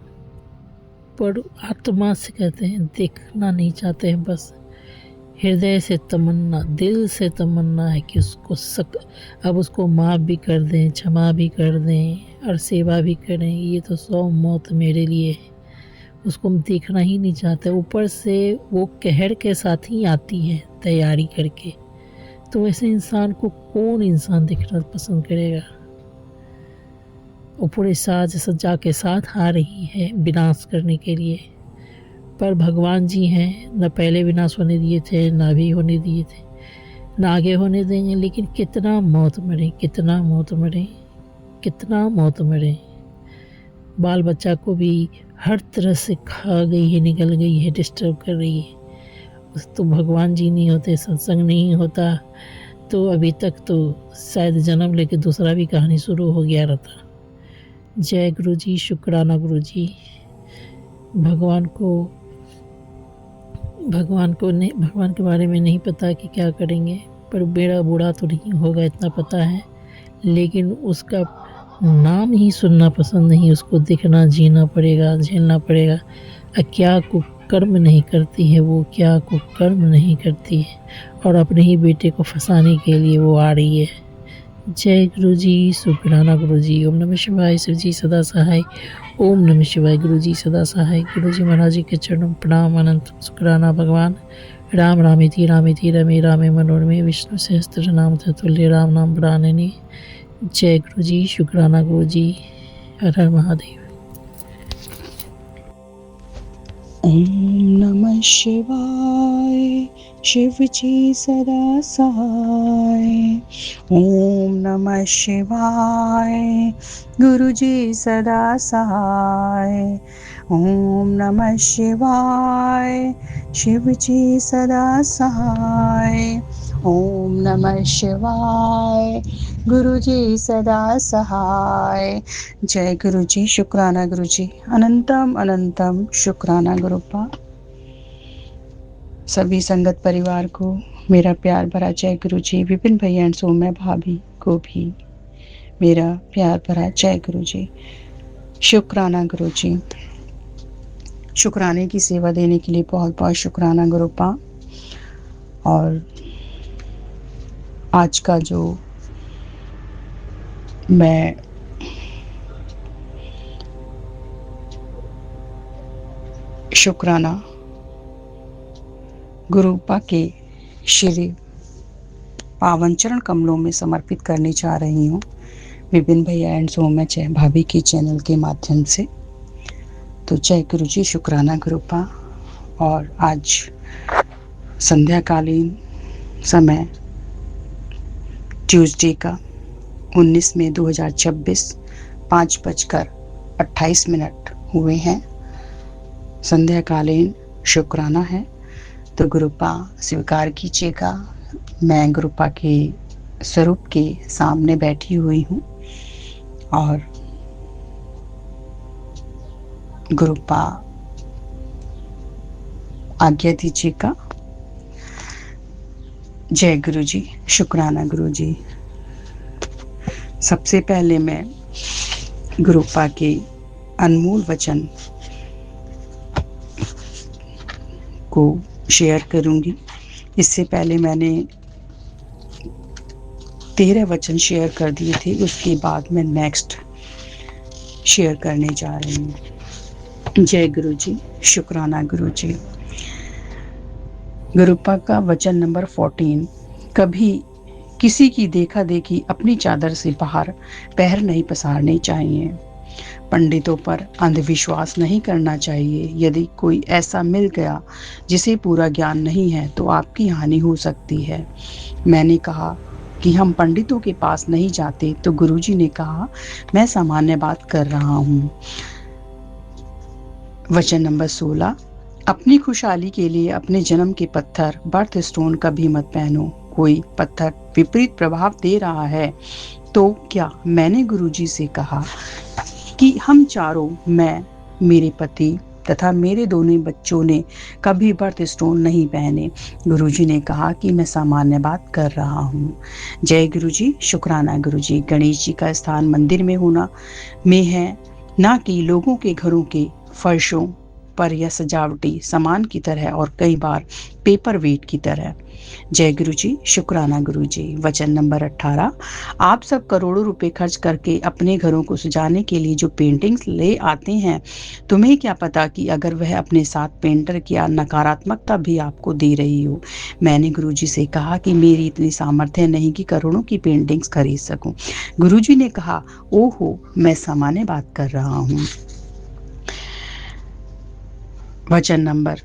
पर आत्मा से कहते हैं, देखना नहीं चाहते हैं। बस हृदय से तमन्ना, दिल से तमन्ना है कि उसको अब उसको माफ़ भी कर दें, क्षमा भी कर दें और सेवा भी करें। ये तो 100 मौत मेरे लिए है। उसको हम देखना ही नहीं चाहते। ऊपर से वो कहर के साथ ही आती है तैयारी करके। तो ऐसे इंसान को कौन इंसान देखना पसंद करेगा? वो पूरे साज सज्जा के साथ आ रही है विनाश करने के लिए। पर भगवान जी हैं, न पहले विनाश होने दिए थे, ना भी होने दिए थे, ना आगे होने देंगे। लेकिन कितना मौत मरे, कितना मौत मरे, कितना मौत मरे। बाल बच्चा को भी हर तरह से खा गई है, निगल गई है, डिस्टर्ब कर रही है। तो भगवान जी नहीं होते, सत्संग नहीं होता, तो अभी तक तो शायद जन्म लेके दूसरा भी कहानी शुरू हो गया रहता। जय गुरु जी, शुक्राना गुरु जी। भगवान के बारे में नहीं पता कि क्या करेंगे, पर बेड़ा बूढ़ा तो नहीं होगा इतना पता है। लेकिन उसका नाम ही सुनना पसंद नहीं, उसको दिखना, जीना पड़ेगा, झेलना पड़ेगा। क्या कुकर्म नहीं करती है वो, क्या कुकर्म नहीं करती है, और अपने ही बेटे को फंसाने के लिए वो आ रही है। जय गुरु जी, शुक्राना गुरु जी। ओम नमः शिवाय, शिव जी सदा सहाय। ओम नमः शिवाय, गुरु जी सदा सहाय। गुरु जी महाराज जी के चरणों में प्रणाम, अनंत शुक्राना। भगवान राम रामेति रामेति रमे रामे मनोरमे, विष्णु सहस्त्र नाम तत्तुल्य राम नाम प्राणिने। जय गुरु जी, शुक्राना गुरु जी। हर हर महादेव। ओम नमः शिवाय, शिव जी सदा सहाय। ओम नमः शिवाय, गुरु जी सदा सहाय। ओम नमः शिवाय, शिव जी सदा सहाय। ओम नमः शिवाय, गुरु जी सदा सहाय। जय गुरु जी, शुक्राना गुरु जी। अनंतम अनंतम शुक्राना गुरुपा। सभी संगत परिवार को मेरा प्यार भरा जय गुरु जी। विपिन भैया एंड सौम्या भाभी को भी मेरा प्यार भरा जय गुरु जी। शुक्राना गुरु जी। शुक्राने की सेवा देने के लिए बहुत बहुत शुक्राना गुरुपा। और आज का जो मैं शुक्राना गुरुपा के श्री पावन चरण कमलों में समर्पित करने जा रही हूँ, विपिन भैया एंड सौम्या भाभी की चैनल के माध्यम से। तो जय गुरु जी, शुक्राना गुरुपा। और आज संध्याकालीन समय ट्यूसडे का 19 मई 2026 5:28 हुए हैं। संध्याकालीन शुक्राना है। तो गुरुपा स्वीकार कीजिएगा, मैं गुरुपा के स्वरूप के सामने बैठी हुई हूँ और गुरुपा आज्ञा दीजिएगा। जय गुरु जी, शुक्राना गुरु जी। सबसे पहले मैं गुरुपा के अनमोल वचन को शेयर करूंगी। इससे पहले मैंने 13 वचन शेयर कर दिए थे, उसके बाद मैं नेक्स्ट शेयर करने जा रही हूँ। जय गुरु जी, शुक्राना गुरु जी। गुरुपा का वचन नंबर 14, कभी किसी की देखा देखी अपनी चादर से बाहर पैर नहीं पसारने चाहिए। पंडितों पर अंधविश्वास नहीं करना चाहिए। यदि कोई ऐसा मिल गया जिसे पूरा ज्ञान नहीं है तो आपकी हानि हो सकती है। मैंने कहा कि हम पंडितों के पास नहीं जाते तो गुरुजी ने कहा मैं सामान्य बात कर रहा हूँ। वचन नंबर 16, अपनी खुशहाली के लिए अपने जन्म के पत्थर बर्थ स्टोन कभी मत पहनो। कोई पत्थर विपरीत प्रभाव दे रहा है तो क्या मैंने गुरुजी से कहा कि हम चारों, मैं, मेरे पति तथा मेरे दोनों बच्चों ने कभी बर्थ स्टोन नहीं पहने। गुरुजी ने कहा कि मैं सामान्य बात कर रहा हूँ। जय गुरुजी, शुक्राना गुरुजी। गणेश जी का स्थान मंदिर में होना में है, ना कि लोगों के घरों के फर्शों पर या सजावटी सामान की तरह और कई बार पेपर वेट की तरह। जय गुरु जी, शुक्राना गुरु जी। वचन नंबर 18, आप सब करोड़ों रुपए खर्च करके अपने घरों को सजाने के लिए जो पेंटिंग्स ले आते हैं, तुम्हें क्या पता कि अगर वह अपने साथ पेंटर की नकारात्मकता भी आपको दे रही हो। मैंने गुरुजी से कहा कि मेरी इतनी सामर्थ्य नहीं कि करोड़ों की पेंटिंग्स खरीद सकूं। गुरुजी ने कहा, ओहो, मैं सामान्य बात कर रहा हूँ। वचन नंबर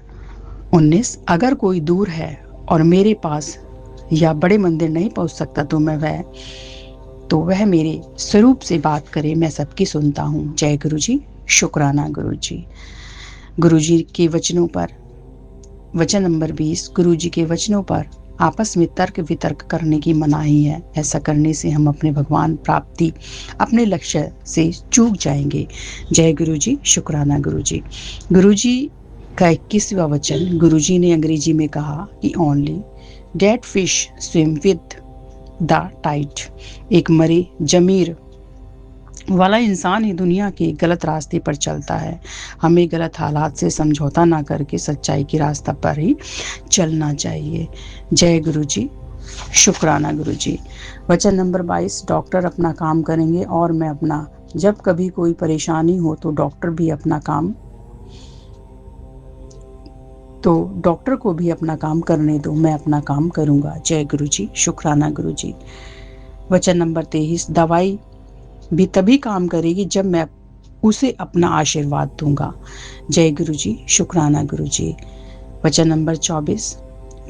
19, अगर कोई दूर है और मेरे पास या बड़े मंदिर नहीं पहुंच सकता तो वह मेरे स्वरूप से बात करे, मैं सबकी सुनता हूँ। जय गुरु जी, शुक्राना गुरु जी। गुरु जी के वचनों पर, वचन नंबर 20, गुरु जी के वचनों पर आपस में तर्क वितर्क करने की मनाही है। ऐसा करने से हम अपने भगवान प्राप्ति, अपने लक्ष्य से चूक जाएंगे। जय गुरु जी, शुक्राना गुरु जी। गुरु जी का 21वां वचन, गुरुजी ने अंग्रेजी में कहा कि only dead fish swim with the tide. एक मरे जमीर वाला इंसान ही दुनिया के गलत रास्ते पर चलता है। हमें गलत हालात से समझौता ना करके सच्चाई की रास्ता पर ही चलना चाहिए। जय गुरु जी, शुक्राना गुरु जी। वचन नंबर 22, डॉक्टर अपना काम करेंगे और मैं अपना। जब कभी कोई परेशानी हो तो डॉक्टर को भी अपना काम करने दो, मैं अपना काम करूंगा। जय गुरु जी, शुक्राना गुरु जी। वचन नंबर 23, दवाई भी तभी काम करेगी जब मैं उसे अपना आशीर्वाद दूंगा। जय गुरु जी, शुक्राना गुरु जी। वचन नंबर 24,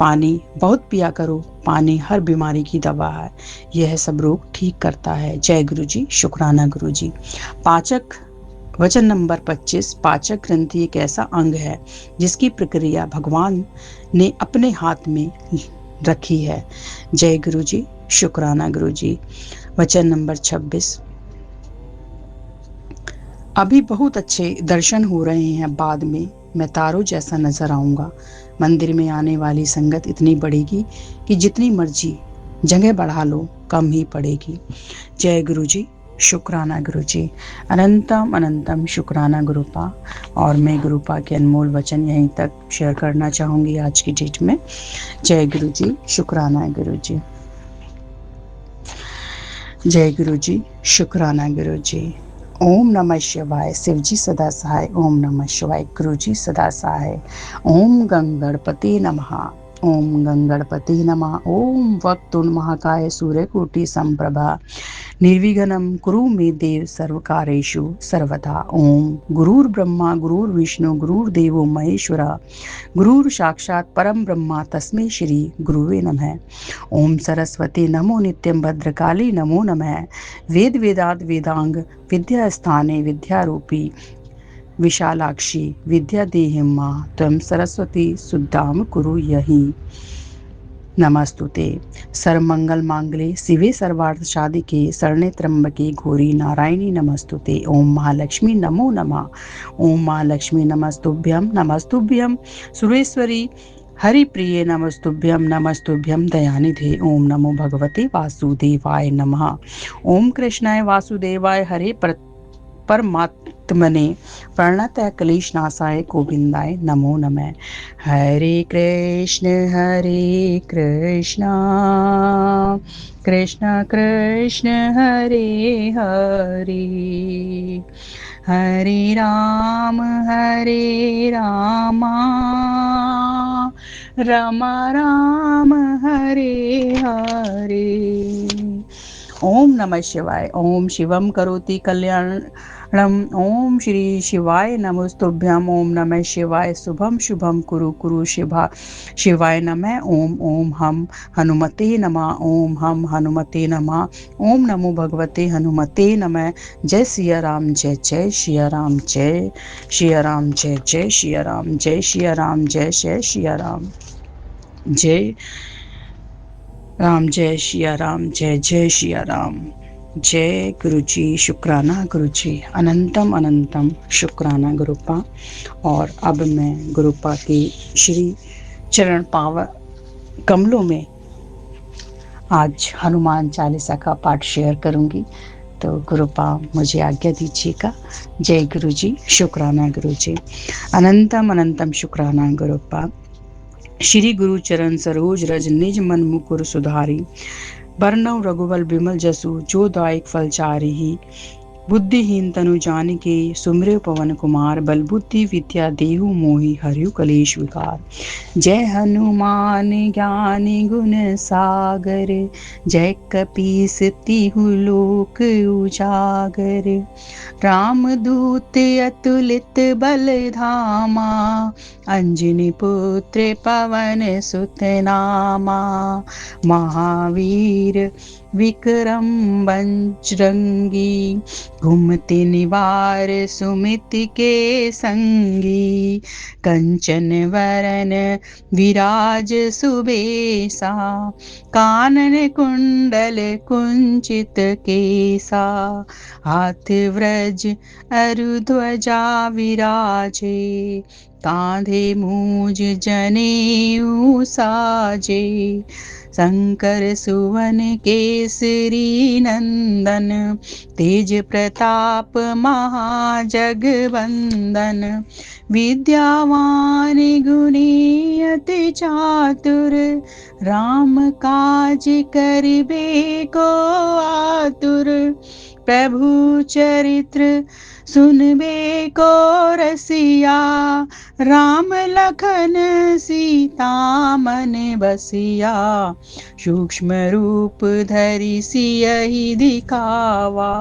पानी बहुत पिया करो, पानी हर बीमारी की दवा है, यह सब रोग ठीक करता है। जय गुरु जी, शुक्राना गुरु जी। वचन नंबर 25, पाचक ग्रंथि एक ऐसा अंग है जिसकी प्रक्रिया भगवान ने अपने हाथ में रखी है। जय गुरु जी, शुक्राना गुरु जी। वचन नंबर 26, अभी बहुत अच्छे दर्शन हो रहे हैं, बाद में मैं तारों जैसा नजर आऊंगा। मंदिर में आने वाली संगत इतनी बढ़ेगी कि जितनी मर्जी जगह बढ़ा लो कम ही पड़ेगी। जय गुरु जी, शुक्राना गुरु जी। अनंतम अनंतम शुक्राना गुरुपा। और मैं गुरुपा के अनमोल वचन यहीं तक शेयर करना चाहूँगी आज की डेट में। जय गुरु जी, शुक्राना गुरु जी। जय गुरु जी, शुक्राना गुरु जी। ओम नमः शिवाय। शिवजी सदा सहाय। ओम नमः शिवाय। गुरु जी सदा सहाय। ओम गंगणपति नमः। ओम गंगणपति नमः। ओम वक्तुंड महाकाय सूर्यकोटि संप्रभा निर्विघ्नं कुरु मे देव सर्वकारेषु सर्वदा। ओम गुरुर्ब्रह्मा गुरुर्विष्णु गुरुर्देवो महेश्वरा गुरुर साक्षात् परम ब्रह्मा तस्मै श्री गुरुवे नमः। ओम सरस्वती नमो नित्यं भद्रकाली नमो नमः। वेद वेदात वेदांग विद्या स्थाने विद्यारूपी विशालाक्षी विद्या देहि मां त्वं सरस्वती सुद्धाम कुरु यहि। नमस्तुते सर्वमंगल मांगले शिवे सर्वार्थ साधिके शरणे त्र्यंबके गौरी नारायणी नमस्तुते। ओम महालक्ष्मी नमो नमः। ओम महालक्ष्मी नमस्तुभ्यम सुरेश्वरी हरिप्रिये नमस्तुभ्यम नमस्तुभ्यम दयानिधे। ओम नमो भगवते वासुदेवाय नमः। ओम कृष्णाय वासुदेवाय हरे परमात्मने प्रणतः क्लेशनाशाय गोविंदाय नमो नमः। हरे कृष्ण कृष्ण कृष्ण हरे हरे, हरे राम राम राम हरे हरे। ओम नमः शिवाय। ओम शिवम करोति कल्याणम। ओम श्री शिवाय नमस्तुभ्यम। ओम नमः शिवाय। शुभम शुभम कुरु कुरु शिवाय नमः। ओम ओम हम हनुमते नमः। ओम हम हनुमते नमः। ओम नमो भगवते हनुमते नमः। जय सिया राम जय जय सिया राम जय सिया राम जय जय सिया राम जय सिया राम जय जय सिया राम जय राम जय सिया राम जय जय सिया राम। जय गुरु जी। शुक्राना गुरु जी। अनंतम अनंतम शुक्राना गुरुपा। और अब मैं गुरुपा की श्री चरण पावन कमलों में आज हनुमान चालीसा का पाठ शेयर करूंगी। तो गुरुपा मुझे आज्ञा दीजिएगा। जय गुरु जी। शुक्राना गुरु जी। अनंतम अनंतम शुक्राना गुरुपा। श्री गुरु चरण सरोज रज निज मन मुकुर सुधारी, बरनउँ रघुबल बिमल जसु जो दायक फल चारिही। बुद्धिहीन तनु जानिके सुमिरौ पवन कुमार, बल बुद्धि विद्या देहु मोहि हरहु कलेश विकार। जय हनुमान ज्ञान गुण सागर, जय कपीस तिहु लोक उजागर। रामदूत अतुलित बल धामा, अंजनी पुत्र पवन सुत नामा। महावीर विक्रम बजरंगी, घुमति निवार सुमिति के संगी। कंचन वरन विराज सुबेसा, कानन कुंडल कुंचित केसा। हाथ व्रज अरु ध्वजा विराजे, कांधे मूज जनेऊ साजे। शंकर सुवन केसरी नंदन, तेज प्रताप महाजगवंदन। विद्यावान गुणी अति चातुर, राम काज करिबे को आतुर। प्रभु चरित्र सुनबे को रसिया, राम लखन सीता मन बसिया। सूक्ष्म रूप धरि सियहि दिखावा,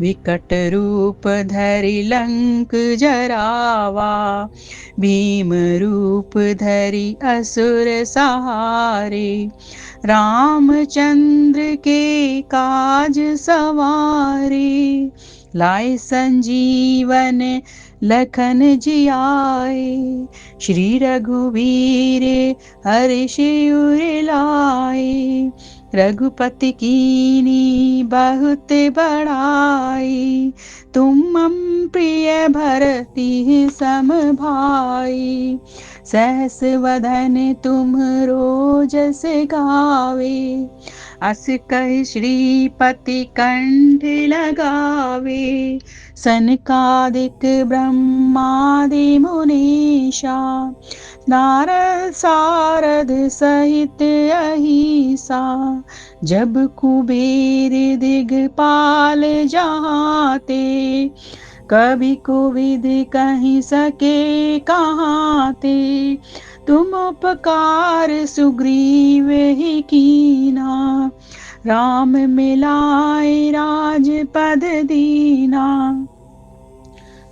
विकट रूप धरि लंक जरावा। भीम रूप धरि असुर सहारे, रामचंद्र के काज सवारे। लाए संजीवन लखन जियाए, श्री रघुवीर हर्ष उर लाए। रघुपति कीनी बहुत बड़ाई, तुम मम प्रिय भरति सम भाई। सहस वदन तुम रोजस गावे, अस कहि श्रीपति कंठ लगावे। सनकादिक ब्रह्मादि मुनीषा, नारद सारद सहित अहिसा। जब कुबेर दिगपाल जहाते, कभी कोविद कहीं सके कहाते। तुम उपकार सुग्रीव ही कीना, राम मिलाए राजपद दीना।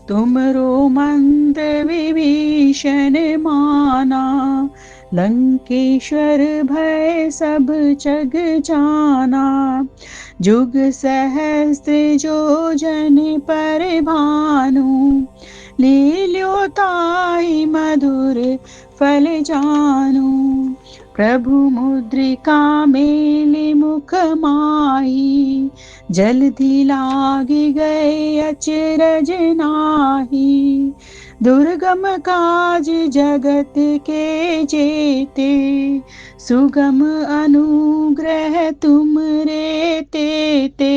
तुमरो मंत्र विभीषण माना, लंकेश्वर भय सब जग जाना। जुग सहस्त्र जो जन पर भानु, ले ल्यो ताई मधुर फल जानू। प्रभु मुद्रिका मेले मुख माही, जल्दी लागी गए अचरज नाही। दुर्गम काज जगत के जेते, सुगम अनुग्रह तुम रे तेते।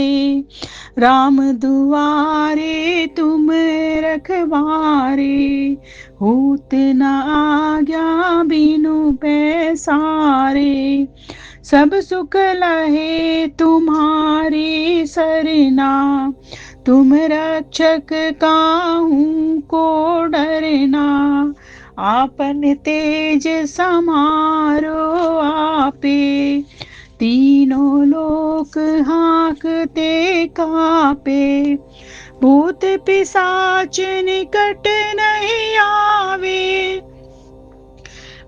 राम दुआरे तुम रखवारे, होत न आज्ञा बिनु पैसारे। सब सुख लहे तुम्हारी सरना, तुम रक्षक काहू को डरना। आपन तेज समारो आपे, तीनों लोक हाँकते कापे। भूत पिशाच निकट नहीं आवे,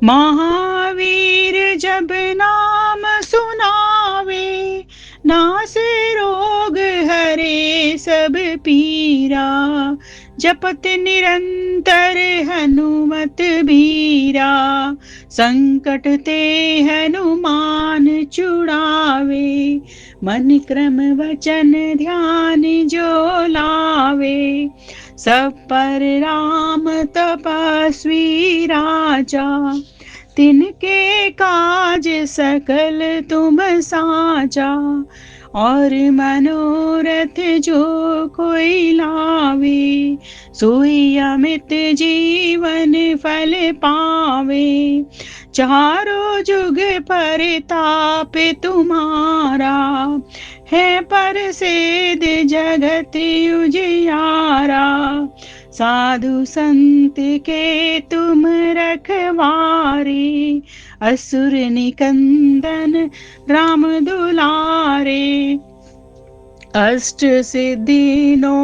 महावीर जब नाम सुनावे। नासे रोग हरे सब पीरा, जपत निरंतर हनुमत बीरा। संकट ते हनुमान छुड़ावे, मन क्रम वचन ध्यान जो लावे। सब पर राम तपस्वी राजा, तिनके काज सकल तुम साजा। और मनोरथ जो कोई लावे, सोई अमित जीवन फल पावे। चारों जुग परताप तुम्हारा, है परसिद्ध जगत उजियारा। साधु संत के तुम रखवारे, असुर निकंदन राम दुलारे। अष्ट सिद्धि नो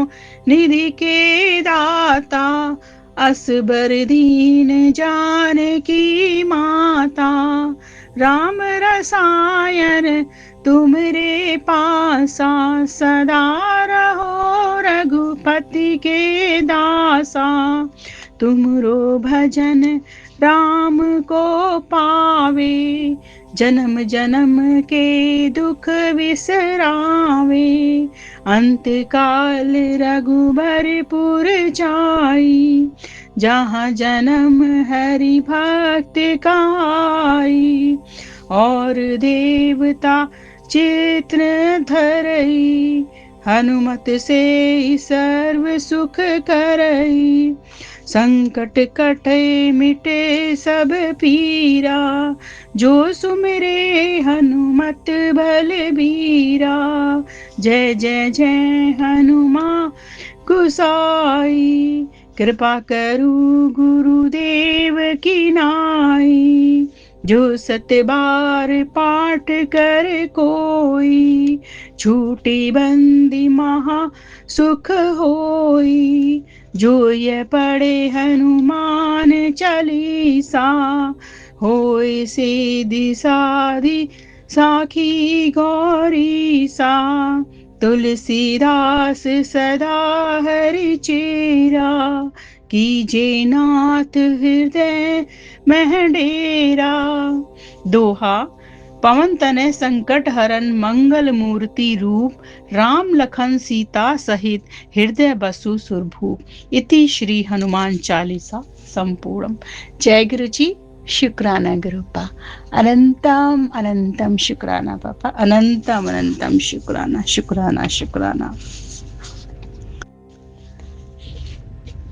निधि के दाता, असबर दीन जानकी माता। राम रसायन तुमरे पासा, सदा रहो रघुपति के दासा। तुमरो भजन राम को पावे, जन्म जन्म के दुख विसरावे। अंत काल रघुबरपुर जाई, जहाँ जन्म हरि भक्त कहाई। और देवता चित्र धरई, हनुमत से सर्व सुख करई। संकट कटे मिटे सब पीरा, जो सुमिरे हनुमत बलबीरा। जय जय जय हनुमान गुसाई, कृपा करु गुरुदेव की नाई। जो सत बार पाठ कर कोई, छूटी बंदी महा सुख होई। जो ये पढ़े हनुमान चालीसा, होय सीधी साधी साखी गौरी सा। तुलसीदास सदा हरि चेरा, कीजे नाथ हृदय मह डेरा। दोहा। पवन तनय संकट हरन मंगल मूर्ति रूप, राम लखन सीता सहित हृदय बसु सुरभूप। इति श्री हनुमान चालीसा संपूर्णम। जय गुरु जी। शुक्राना गुरुपा, अनंतम अनंतम शुक्राना पापा, अनंतम अनंतम शुक्राना शुक्राना शुक्राना।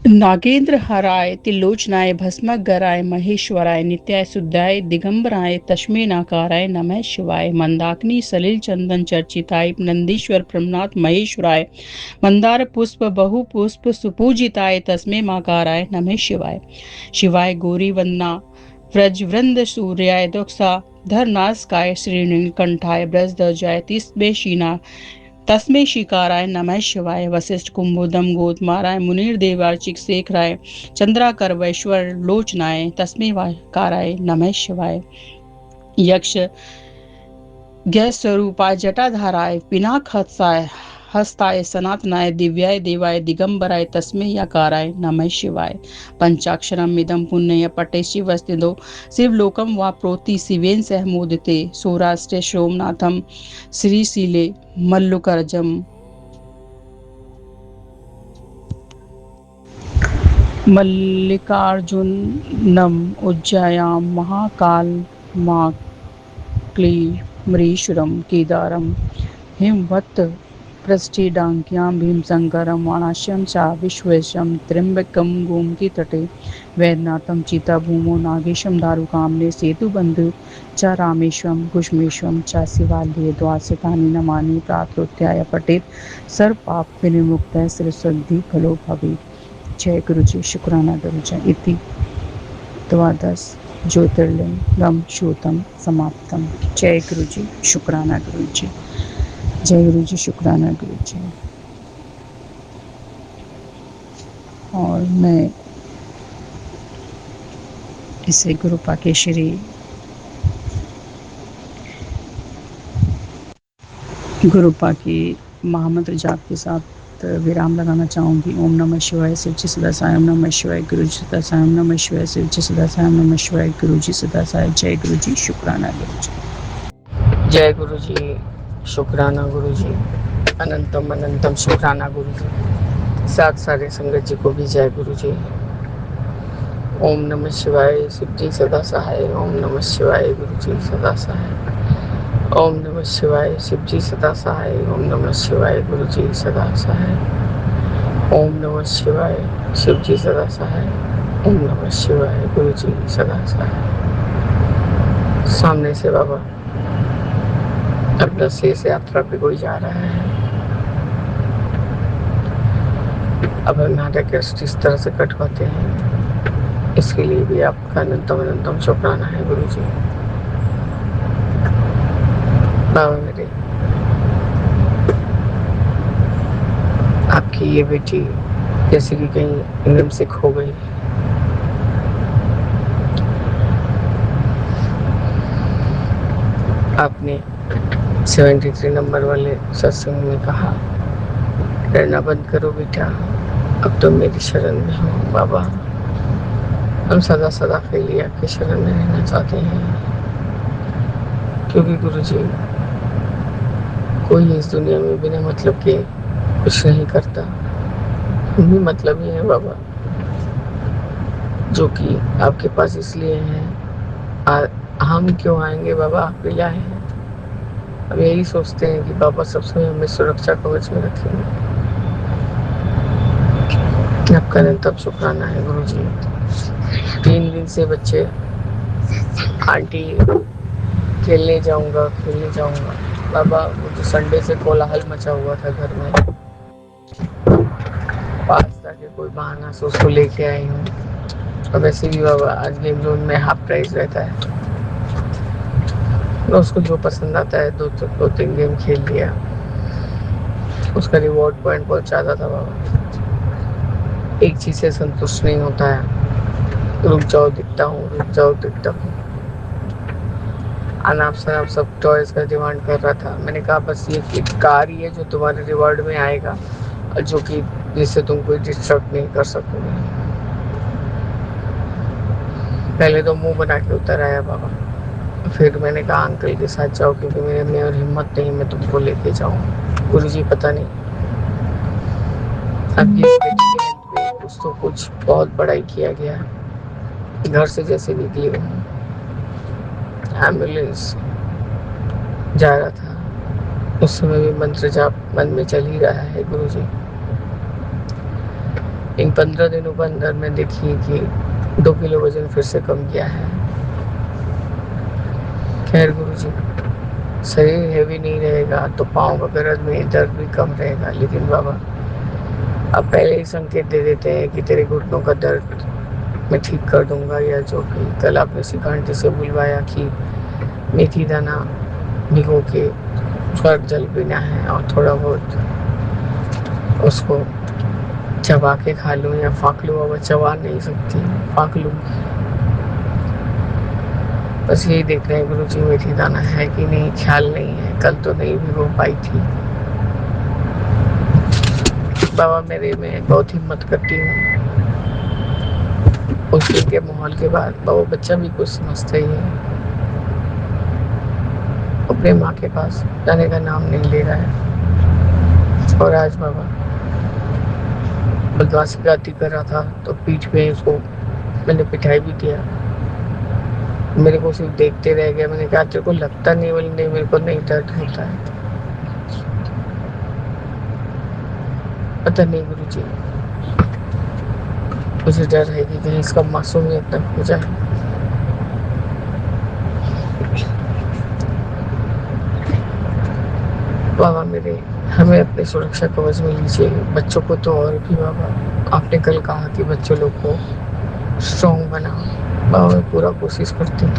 नागेंद्र हराय तिलोचनाय भस्म गराय महेश्वराय नित्याय शुद्धाय दिगंबराय तस्मै नाकाराय नमः शिवाय। मंदाकिनी सलिल चंदन चर्चिताय नंदीश्वर प्रमनाथ महेश्वराय। मंदार पुष्प बहु पुष्प सुपूजिताय तस्मै माकाराय नमः शिवाय। शिवाय गौरी वंदना व्रज वृंद सूर्याय दोक्षा धरनास्काय श्री नीलकंठाय ब्रजध्वजाय तिस्मे शीना तस्मै शिकाराय नमः शिवाय। वशिष्ठ कुंभोदम गोतमाराय मुनीर देवार्चिक शेखराय चंद्राकर वैश्वर लोचनाय तस्मै वाकाराय नमः शिवाय। यक्ष गैस स्वरूपाय जटाधाराय पिनाक हत्साय हस्ताय सनातनाय दिव्याय देवाय दिगंबराय तस्मै यकाराय नमः शिवाय। पंचाक्षरम इदं पुण्य पटे शिवस्तिदो शिवलोकम वा प्रोति शिवेन सह मोदिते सौराष्ट्रे सोमनाथम श्रीशीले मल्लुकर्जम मल्लिकार्जुनम उज्जयां महाकालमाक्लीमरीश्वरम केदारम हिमवत् पृष्ठिडाङ्क्यां भीमशङ्करं वाणास्यं च विश्वेशं त्र्यम्बकं गोमतीतटे वैद्यनाथं चिताभूमौ नागेशं दारुकामने सेतुबन्धु च रामेश्वरं कुष्मेश्वरं च शिवालये द्वादशानि नमानि प्रातरुत्थाय पठेत् सर्वपाप विनिर्मुक्तः श्रीसिद्धि फलो भवेत्। जय गुरु जी। शुक्राना गुरु जी। इति द्वादश ज्योतिर्लिंगम श्रोतम समाप्तम। जय गुरु जी। शुक्राना गुरु जी। जय गुरु जी। शुक्राना गुरु जी। और मैं इसे गुरु पाकेश्वरी गुरु पाके महामंत्र जाप के साथ विराम लगाना चाहूँगी। ओम नमः शिवाय। शिव जी सदा साई। ओम नमः शिवाय। गुरु जी सदा साई। ओम नमः शिवाय। शिव जी सदा साई। ओम नमः शिवाय। गुरु जी सदा साई। जय गुरु जी। शुक्राना गुरु जी। जय गुरु जी। शुक्राना गुरु जी। अनंतम अनंतम शुक्राना गुरु जी। साथ सारे संगत जी को भी जय गुरु जी। ओम नमः शिवाय। शिव जी सदा सहाय। ओम नमः शिवाय। गुरु जी सदा सहाय। ओम नमः शिवाय। शिव जी सदा सहाय। ओम नमः शिवाय। गुरु जी सदा सहाय। ओम नमः शिवाय। शिव जी सदा सहाय। ओम नमः शिवाय। गुरु जी सदा सहाय। सामने से बाबा अपना शेष यात्रा पे कोई जा रहा है। अब हम नाटक इस तरह से कटवाते हैं, इसके लिए भी आपका अनंतम अनंतम शुक्राना है गुरु जी। बाबा मेरे, आपकी ये बेटी जैसे कि कहीं इंग्लैंड से खो गई, आपने 73 नंबर वाले सत्संग में कहा, डरना बंद करो बेटा, अब तुम मेरी शरण में हो। बाबा, हम सदा सदा के लिए आपकी शरण में रहना चाहते हैं, क्योंकि गुरु जी कोई इस दुनिया में बिना मतलब के कुछ नहीं करता। हम भी मतलब ही है बाबा, जो कि आपके पास इसलिए हैं। हम क्यों आएंगे बाबा, आप भी लाए हैं। हम यही सोचते हैं कि बाबा सब समय हमें सुरक्षा कवच में रखेंगे। आपका अनंतम शुक्राना है गुरु जी। 3 दिन से बच्चे, आंटी खेलने जाऊंगा बाबा, मुझे संडे से कोलाहल मचा हुआ था घर में। पास्ता के कोई बहाना से उसको लेके आई हूँ। और वैसे भी बाबा आज गेम जोन में हाफ प्राइस रहता है, तो उसको जो पसंद आता है 2-3 गेम खेल लिया, उसका रिवॉर्ड पॉइंट बहुत ज़्यादा था बाबा। एक चीज़ से संतुष्ट नहीं होता है, रुक जाओ दिखता हूँ। अनाप शनाप सब टॉयज का डिमांड कर रहा था। मैंने कहा बस ये कार ही है जो तुम्हारे रिवॉर्ड में आएगा, और जो कि जिससे तुम कोई डिस्ट्रक्ट नहीं कर सकोगे। पहले तो मुंह बना के उतर आया बाबा, फिर मैंने कहा अंकल के साथ जाओ, क्योंकि मेरे में और हिम्मत नहीं मैं तुमको लेके जाऊँ। गुरुजी पता नहीं आपकी बेटी के हेल्थ पे कुछ बहुत बड़ाई किया गया। घर से जैसे निकली हूँ, एम्बुलेंस जा रहा था, उस समय भी मंत्र जाप मन में चल ही रहा है गुरुजी। इन 15 दिनों के अंदर मैं देखी कि 2 किलो वजन फिर से कम किया है। खैर गुरुजी, शरीर हैवी नहीं रहेगा तो पाँव वगैरह में दर्द भी कम रहेगा, लेकिन बाबा अब पहले ही संकेत दे देते हैं कि तेरे घुटनों का दर्द मैं ठीक कर दूंगा, या जो कि कल आपने शिखा आंटी से बुलवाया कि मेथी दाना भिगो के स्वर्ग जल पीना है और थोड़ा बहुत उसको चबा के खा लूँ या फाँक लूँ। अब चबा नहीं सकती, फाँक लूँ। बस यही देख रहे हैं गुरुजी, मेथी दाना है कि नहीं, ख्याल नहीं है। कल तो नहीं भिगो पाई थी। बाबा मेरे में बहुत हिम्मत करती हूँ। उस दिन के माहौल के बाद बाबा बच्चा भी कुछ समझता ही है, अपने माँ के पास जाने का नाम नहीं ले रहा है। और आज बाबा बदमाशी गाती कर रहा था तो पीठ पे उसको मैंने पिटाई भी दिया। मेरे को सिर्फ देखते रह गया। मैंने कहा तेरे को लगता नहीं? बोले नहीं, मेरे को नहीं दर्द होता है। पता नहीं गुरुजी, मुझे डर है कि कहीं इसका मासूमियत न हो जाए। बाबा मेरे, हमें अपने सुरक्षा कवच में लीजिए। बच्चों को तो और भी बाबा, आपने कल कहा कि बच्चों लोग को स्ट्रॉन्ग बनाओ। बाबा मैं पूरा कोशिश करती हूँ।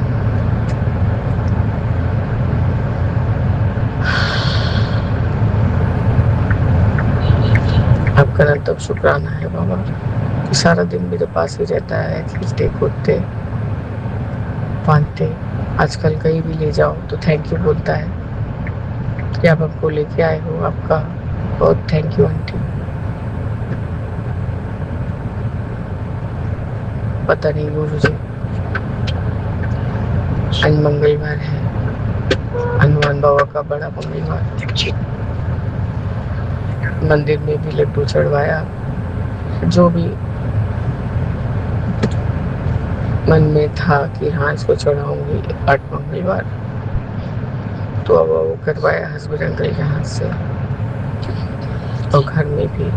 आपका ना तब शुक्राना है बाबा कि सारा दिन मेरे पास ही रहता है, खेलते कूदते बांधते। आजकल कहीं भी ले जाओ तो थैंक यू बोलता है कि आप हमको लेके आए हो। आपका बहुत थैंक यू आंटी। पता नहीं गुरुजी, आज मंगलवार है, हनुमान बाबा का बड़ा मंगलवार। मंदिर में भी लड्डू चढ़वाया। जो भी मन में था कि हाँ इसको चढ़ाऊंगी 8 मंगलवार, तो अब वो करवाया हस्बैंड अंकल के हाथ से। और घर में भी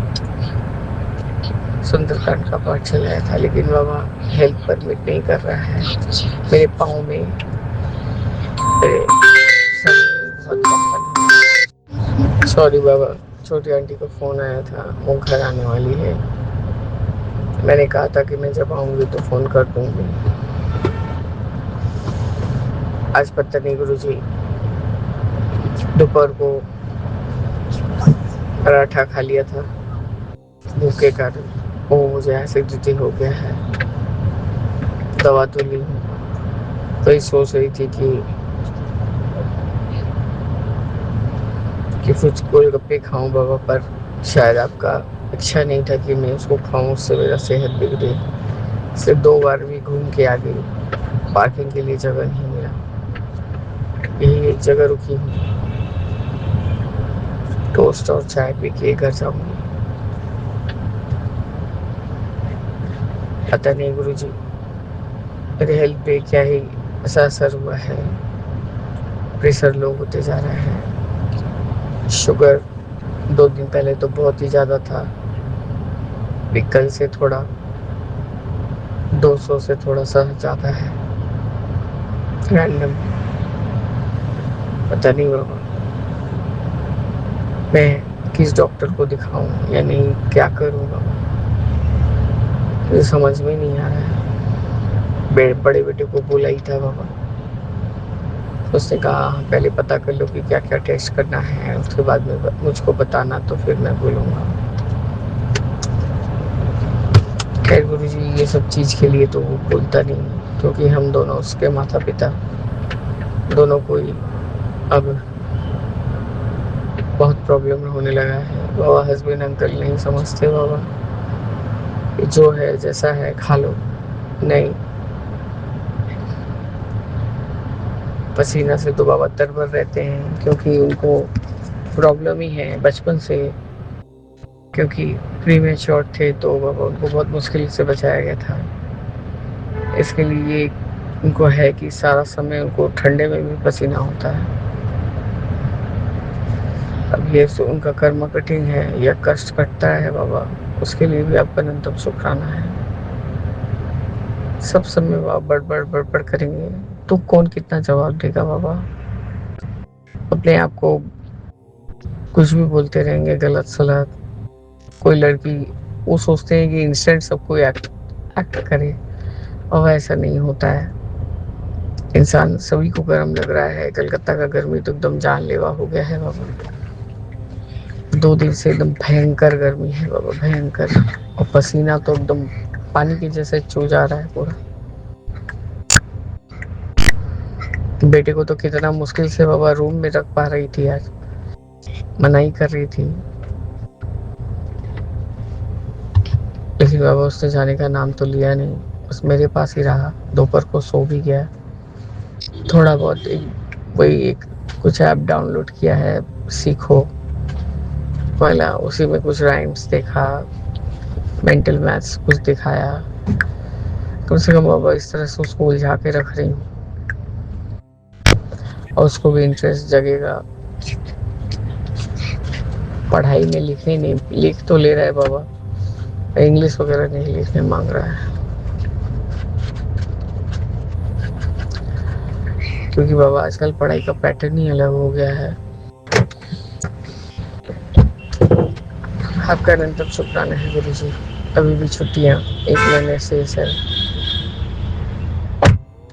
सुंदरकांड का पाठ चलाया था, लेकिन बाबा हेल्थ परमिट नहीं कर रहा है। मेरे पाँव में, मेरे सर में बहुत कंपन है। सॉरी बाबा, छोटी आंटी का फोन आया था, वो घर आने वाली है। मैंने कहा था कि मैं जब आऊंगी तो फोन कर दूंगी। आज पता नहीं गुरुजी, दोपहर को पराठा खा लिया था भूख के कारण, वो मुझे एसिडिटी हो गया है। दवा तो ली हूँ, तो ये सोच रही थी कि कुछ गोलगप्पे खाऊं बाबा, पर शायद आपका इच्छा नहीं था कि मैं उसको खाऊं, उससे मेरा सेहत बिगड़े। इसलिए 2 बार भी घूम के आ गई, पार्किंग के लिए जगह नहीं मिला। यही एक जगह रुकी हूँ, टोस्ट और चाय पी के घर जाऊंगी। पता नहीं गुरुजी, मेरे हेल्थ पे क्या ही ऐसा असर हुआ है। प्रेशर लो होते जा रहा है। शुगर 2 दिन पहले तो बहुत ही ज़्यादा था, अभी कल से थोड़ा 200 से थोड़ा सा ज़्यादा है, रैंडम। पता नहीं बाबा मैं किस डॉक्टर को दिखाऊं या नहीं, क्या करूं बाबा, मुझे समझ में नहीं आ रहा है। बड़े बेटे को बोला ही था बाबा, उसने कहा पहले पता कर लो कि क्या क्या टेस्ट करना है, उसके बाद में मुझको बताना, तो फिर मैं बोलूँगा। खैर गुरुजी, ये सब चीज़ के लिए तो वो बोलता नहीं, क्योंकि हम दोनों उसके माता पिता दोनों को ही अब बहुत प्रॉब्लम होने लगा है। बाबा हस्बैंड अंकल नहीं समझते बाबा, जो है जैसा है खा लो। नहीं, पसीना से तो बाबा तरबर रहते हैं, क्योंकि उनको प्रॉब्लम ही है बचपन से, क्योंकि प्रीमेच्योर थे तो बाबा उनको बहुत मुश्किल से बचाया गया था। इसके लिए उनको है कि सारा समय उनको ठंडे में भी पसीना होता है। अब ये उनका कर्म कठिन है या कष्ट कटता है बाबा, उसके लिए भी आपका अनंतम शुक्राना है। सब समय बाबा बड़बड़ करेंगे तो कौन कितना जवाब देगा बाबा। अपने आप को कुछ भी बोलते रहेंगे गलत सलत। कोई लड़की, वो सोचते हैं कि इंस्टेंट सब कोई एक्ट करे, और ऐसा नहीं होता है। इंसान सभी को गर्म लग रहा है। कलकत्ता का गर्मी तो एकदम जानलेवा हो गया है बाबा। 2 दिन से एकदम भयंकर गर्मी है बाबा, भयंकर। और पसीना तो एकदम पानी के जैसे चू जा रहा है पूरा। बेटे को तो कितना मुश्किल से बाबा रूम में रख पा रही थी, आज मनाही कर रही थी। एक्चुअली बाबा उसने जाने का नाम तो लिया नहीं, बस मेरे पास ही रहा, दोपहर को सो भी गया। थोड़ा बहुत एक कुछ ऐप डाउनलोड किया है, सीखो वाला, उसी में कुछ राइम्स देखा, मेंटल मैथ्स कुछ दिखाया। कम से कम बाबा इस तरह से उसको उलझा के रख रही हूँ और उसको भी इंटरेस्ट जगेगा पढ़ाई में। लिखने नहीं, लिख तो ले रहा है बाबा, इंग्लिश वगैरह नहीं लिखने मांग रहा है, क्योंकि बाबा आजकल पढ़ाई का पैटर्न ही अलग हो गया है। आपका अनंतम शुक्राना है गुरु जी। अभी भी छुट्टियाँ 1 महीने से है,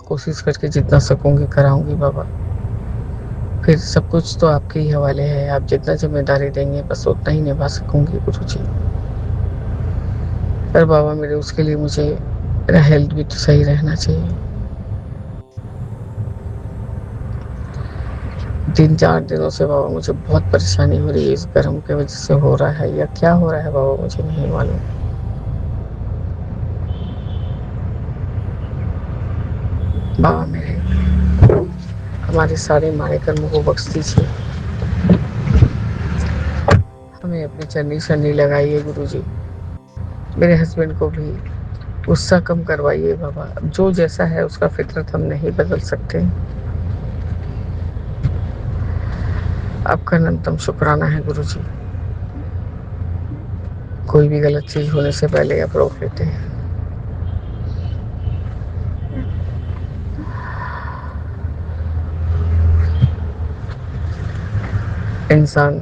कोशिश करके जितना सकूंगी कराऊंगी बाबा। फिर सब कुछ तो आपके ही हवाले है, आप जितना जिम्मेदारी देंगे बस उतना ही निभा सकूंगी गुरु जी। पर बाबा मेरे उसके लिए मुझे मेरा हेल्थ भी तो सही रहना चाहिए। 3-4 दिनों से बाबा मुझे बहुत परेशानी हो रही है, इस गर्म के वजह से हो रहा है या क्या हो रहा है बाबा मुझे नहीं मालूम। बाबा मेरे हमारे सारे मारे कर्मों को बख्श दीजिए, हमें अपनी चन्नी शन्नी लगाइए गुरु जी। मेरे हस्बैंड को भी गुस्सा कम करवाइए बाबा, जो जैसा है उसका फितरत हम नहीं बदल सकते। आपका अनंतम शुक्राना है गुरु जी। कोई भी गलत चीज होने से पहले आप रोक लेते हैं। इंसान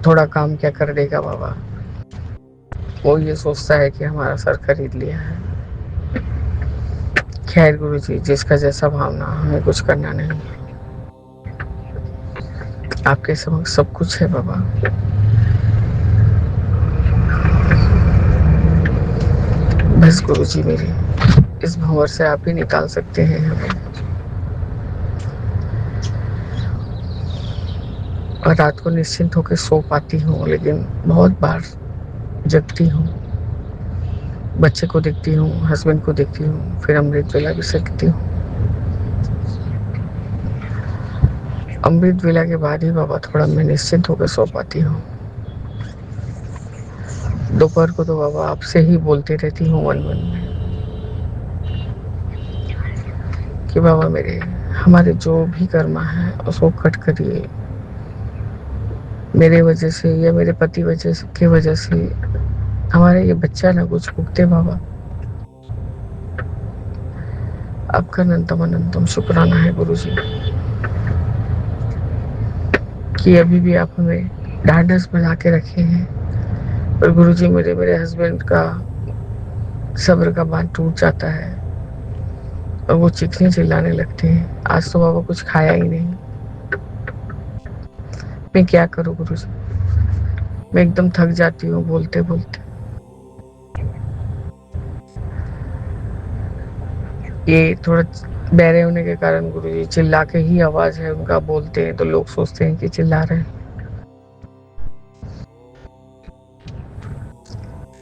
थोड़ा काम क्या कर देगा बाबा, वो ये सोचता है कि हमारा सर खरीद लिया है। खैर गुरु जी, जिसका जैसा भावना, हमें कुछ करना नहीं। आपके समक्ष सब कुछ है बाबा। बस गुरु जी मेरे इस भंवर से आप ही निकाल सकते हैं हमें। और रात को निश्चिंत होकर सो पाती हूँ, लेकिन बहुत बार जगती हूँ, बच्चे को देखती हूँ, हस्बैंड को देखती हूँ, फिर अमृत वेला भी सकती हूँ। अमृत वेला के बाद ही बाबा थोड़ा मैं निश्चिंत होकर सो पाती हूँ। दोपहर को तो बाबा आपसे ही बोलती रहती हूँ मन मन में कि बाबा मेरे हमारे जो भी कर्मा है उसको कट करिए। मेरे वजह से या मेरे पति की वजह से हमारे ये बच्चा ना कुछ भुगते बाबा। आपका अनंतम अनंतम शुक्राना है गुरु जी कि अभी भी आप हमें ढाढ़स बना के रखे हैं। पर गुरु जी मेरे हस्बैंड का सब्र का बांध टूट जाता है और वो चीखने चिल्लाने लगते हैं। आज तो बाबा कुछ खाया ही नहीं। मैं क्या करूं गुरु जी, मैं एकदम थक जाती हूँ बोलते बोलते। ये थोड़ा बहरे होने के कारण गुरु जी चिल्ला के ही आवाज है उनका, बोलते हैं तो लोग सोचते हैं कि चिल्ला रहे हैं।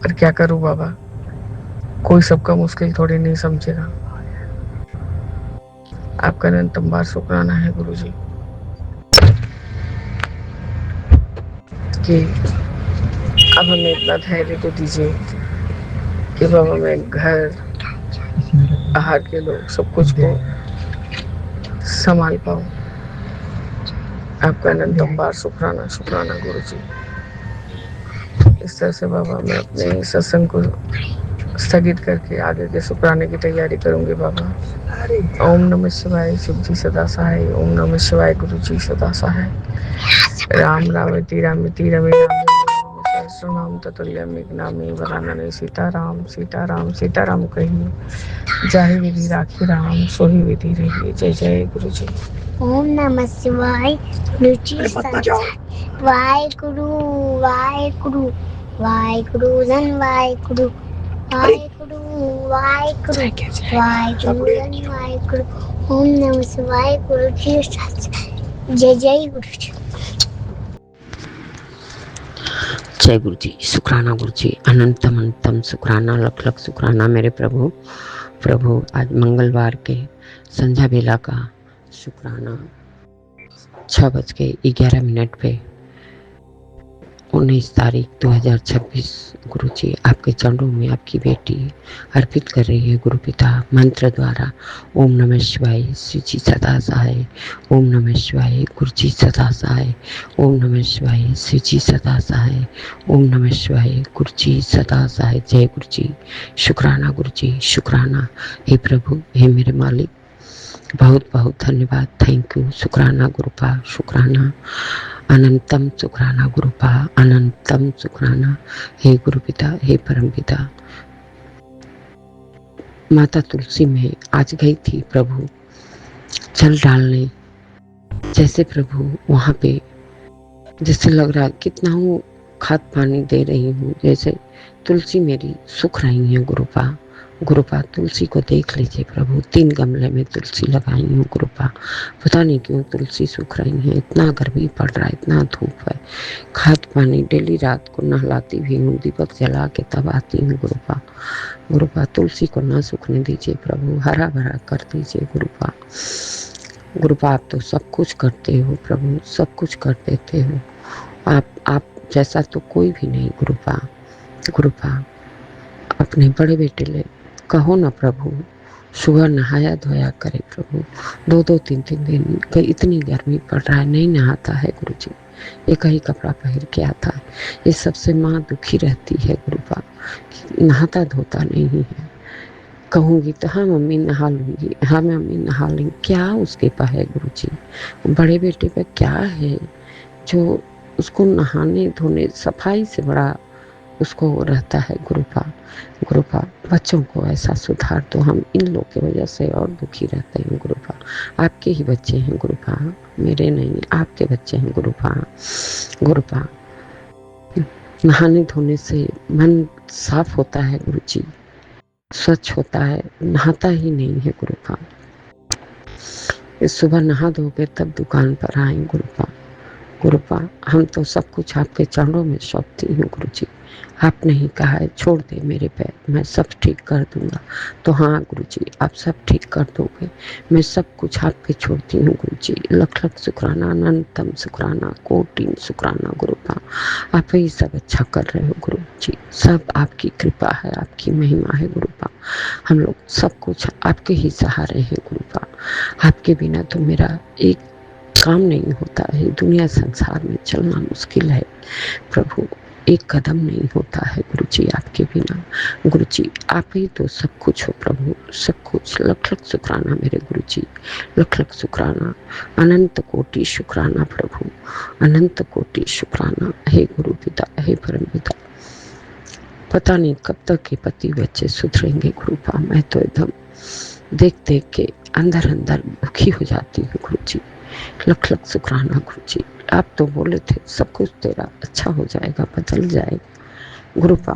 पर क्या करूं बाबा, कोई सबका मुश्किल थोड़ी नहीं समझेगा। आपका अनंतम बार शुक्राना है गुरु जी कि अब हमें इतना धैर्य तो दीजिए कि बाबा मैं घर बाहर के लोग सब कुछ को संभाल पाऊं। आपका अनंतम बार शुक्राना शुक्राना गुरु जी। इस तरह से बाबा मैं अपने सत्संग को स्थगित करके आगे के शुक्राने की तैयारी करूंगी बाबा। ओम नमः शिवाय, शिव जी सदा सहाय। ओम नमः शिवाय, गुरु जी सदा सहाय। राम रावती रामती रमे राम सहस्रनाम ततुल्यम एक नामी वरानने। सीताराम सीताराम सीताराम कही जाहि विधि राखी राम सोहि विधि रही। जय जय गुरु जी। ओम नमः शिवाय, रुचि संसार। वाहेगुरु वाहेगुरु वाहेगुरु धन वाहेगुरु वाहेगुरु वाहेगुरु वाहेगुरु धन वाहेगुरु। ओम नमः शिवाय, गुरु जी सच्चा। जय जय गुरु जी। जय गुरु जी, शुक्राना गुरु जी, अनंतम अनंतम शुक्राना, लख लख शुक्राना मेरे प्रभु। प्रभु आज मंगलवार के संध्या बेला का शुक्राना 6:11 पे 19 तारीख 2026 गुरु जी आपके चरणों में आपकी बेटी अर्पित कर रही है गुरु पिता मंत्र द्वारा। ओम नमः शिवाय, शिव जी सदा सहाय। ओम नमः शिवाय, गुरु जी सदा सहाय। ओम नमः शिवाय, शिव जी सदा सहाय। ओम नमः शिवाय, गुरु जी सदा सहाय। जय गुरु जी, शुक्राना गुरु जी, शुक्राना। हे प्रभु, हे मेरे मालिक, बहुत बहुत धन्यवाद, थैंक यू। शुक्राना गुरुपा, शुक्राना। अनंतम शुक्राना गुरुपा, अनंतम शुक्राना। हे गुरु पिता, हे परम पिता। माता तुलसी में आज गई थी प्रभु जल डालने। जैसे प्रभु वहां पे जैसे लग रहा कितना हूँ खाद पानी दे रही हूँ, जैसे तुलसी मेरी सूख रही है गुरुपा। गुरुपा तुलसी को देख लीजिए प्रभु, 3 गमले में तुलसी लगाई हूँ गुरुपा। पता नहीं क्यों तुलसी सूख रही है, इतना गर्मी पड़ रहा है, इतना धूप है। खाद पानी डेली रात को नहलाती भी हूँ, दीपक जला के तब आती हूँ गुरुपा। गुरुपा तुलसी को ना सूखने दीजिए प्रभु, हरा भरा कर दीजिए गुरुपा। गुरुपा आप तो सब कुछ करते हो प्रभु, सब कुछ कर देते हो। आप जैसा तो कोई भी नहीं गुरुपा। गुरुपा अपने बड़े बेटे ले कहो ना प्रभु, सुबह नहाया धोया करे प्रभु। 2-2 3-3 दिन इतनी गर्मी पड़ रहा है, नहीं नहाता है गुरु जी, एक ही कपड़ा पहन के आता है। इस सबसे माँ दुखी रहती है गुरुपा, नहाता धोता नहीं है। कहूँगी तो हाँ मम्मी नहा लूँगी, हाँ मम्मी नहा लूँगी, क्या उसके पास है गुरु जी? बड़े बेटे पे क्या है जो उसको नहाने धोने सफाई से बड़ा उसको रहता है गुरुपा। गुरुपा बच्चों को ऐसा सुधार दो, हम इन लोग की वजह से और दुखी रहते हैं गुरुपा। आपके ही बच्चे हैं गुरुपा, मेरे नहीं, आपके बच्चे हैं गुरुपा। गुरुपा नहाने धोने से मन साफ होता है गुरु जी, स्वच्छ होता है, नहाता ही नहीं है गुरुपा। सुबह नहा धोके तब दुकान पर आए गुरुपा। गुरुपा हम तो सब कुछ आपके चरणों में सौंपती हूँ गुरु जी। आपने ही कहा है छोड़ दे मेरे पैर, मैं सब ठीक कर दूंगा। तो हाँ गुरु जी, आप सब ठीक कर दोगे, मैं सब कुछ आप पे छोड़ती हूँ गुरु जी। लख लख शुक्राना, अनंतम शुक्राना, कोटि शुक्राना गुरुपा। आप ही सब अच्छा कर रहे हो गुरु जी, सब आपकी कृपा है, आपकी महिमा है गुरुपा। हम लोग सब कुछ आपके ही सहारे हैं गुरुपा। आपके बिना तो मेरा एक काम नहीं होता है, दुनिया संसार में चलना मुश्किल है प्रभु, एक कदम नहीं होता है गुरु जी आपके बिना। गुरु जी आप ही तो सब कुछ हो प्रभु, सब कुछ। लख लख शुक्राना मेरे गुरु जी, लख लख शुक्राना, अनंत कोटि शुक्राना प्रभु, अनंत कोटि शुक्राना। हे गुरु पिता, हे परम पिता, पता नहीं कब तक के पति बच्चे सुधरेंगे गुरुपा। मैं तो एकदम देख देख के अंदर अंदर दुखी हो जाती हूँ गुरु जी। लख लख शुक्राना गुरु जी, आप तो बोले थे सब कुछ तेरा अच्छा हो जाएगा, बदल जाएगा गुरुपा।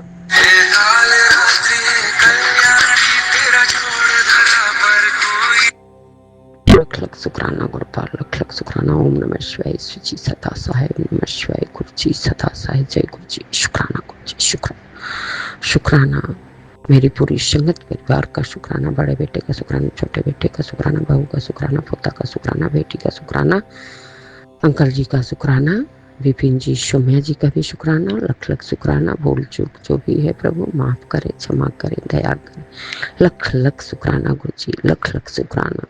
लख लख शुक्राना गुरुपा, लख लख शुक्राना। ओम नमः शिवाय, शिव जी सदा सहाय। ओम नमः शिवाय, गुरु जी सदा सहाय। जय गुरु जी, शुक्राना गुरु जी, शुक्राना। शुक्राना मेरी पूरी संगत परिवार का शुक्राना, बड़े बेटे का शुक्राना, छोटे बेटे का शुक्राना, बहू का शुक्राना, पोता का शुक्राना, बेटी का शुक्राना, अंकल जी का शुक्राना, विपिन जी सौम्या जी का भी शुक्राना। लख लख शुक्राना। भूल चूक जो भी है प्रभु माफ करे, क्षमा करे, दया करे। लख लख शुक्राना गुरु जी, लख लख शुक्राना।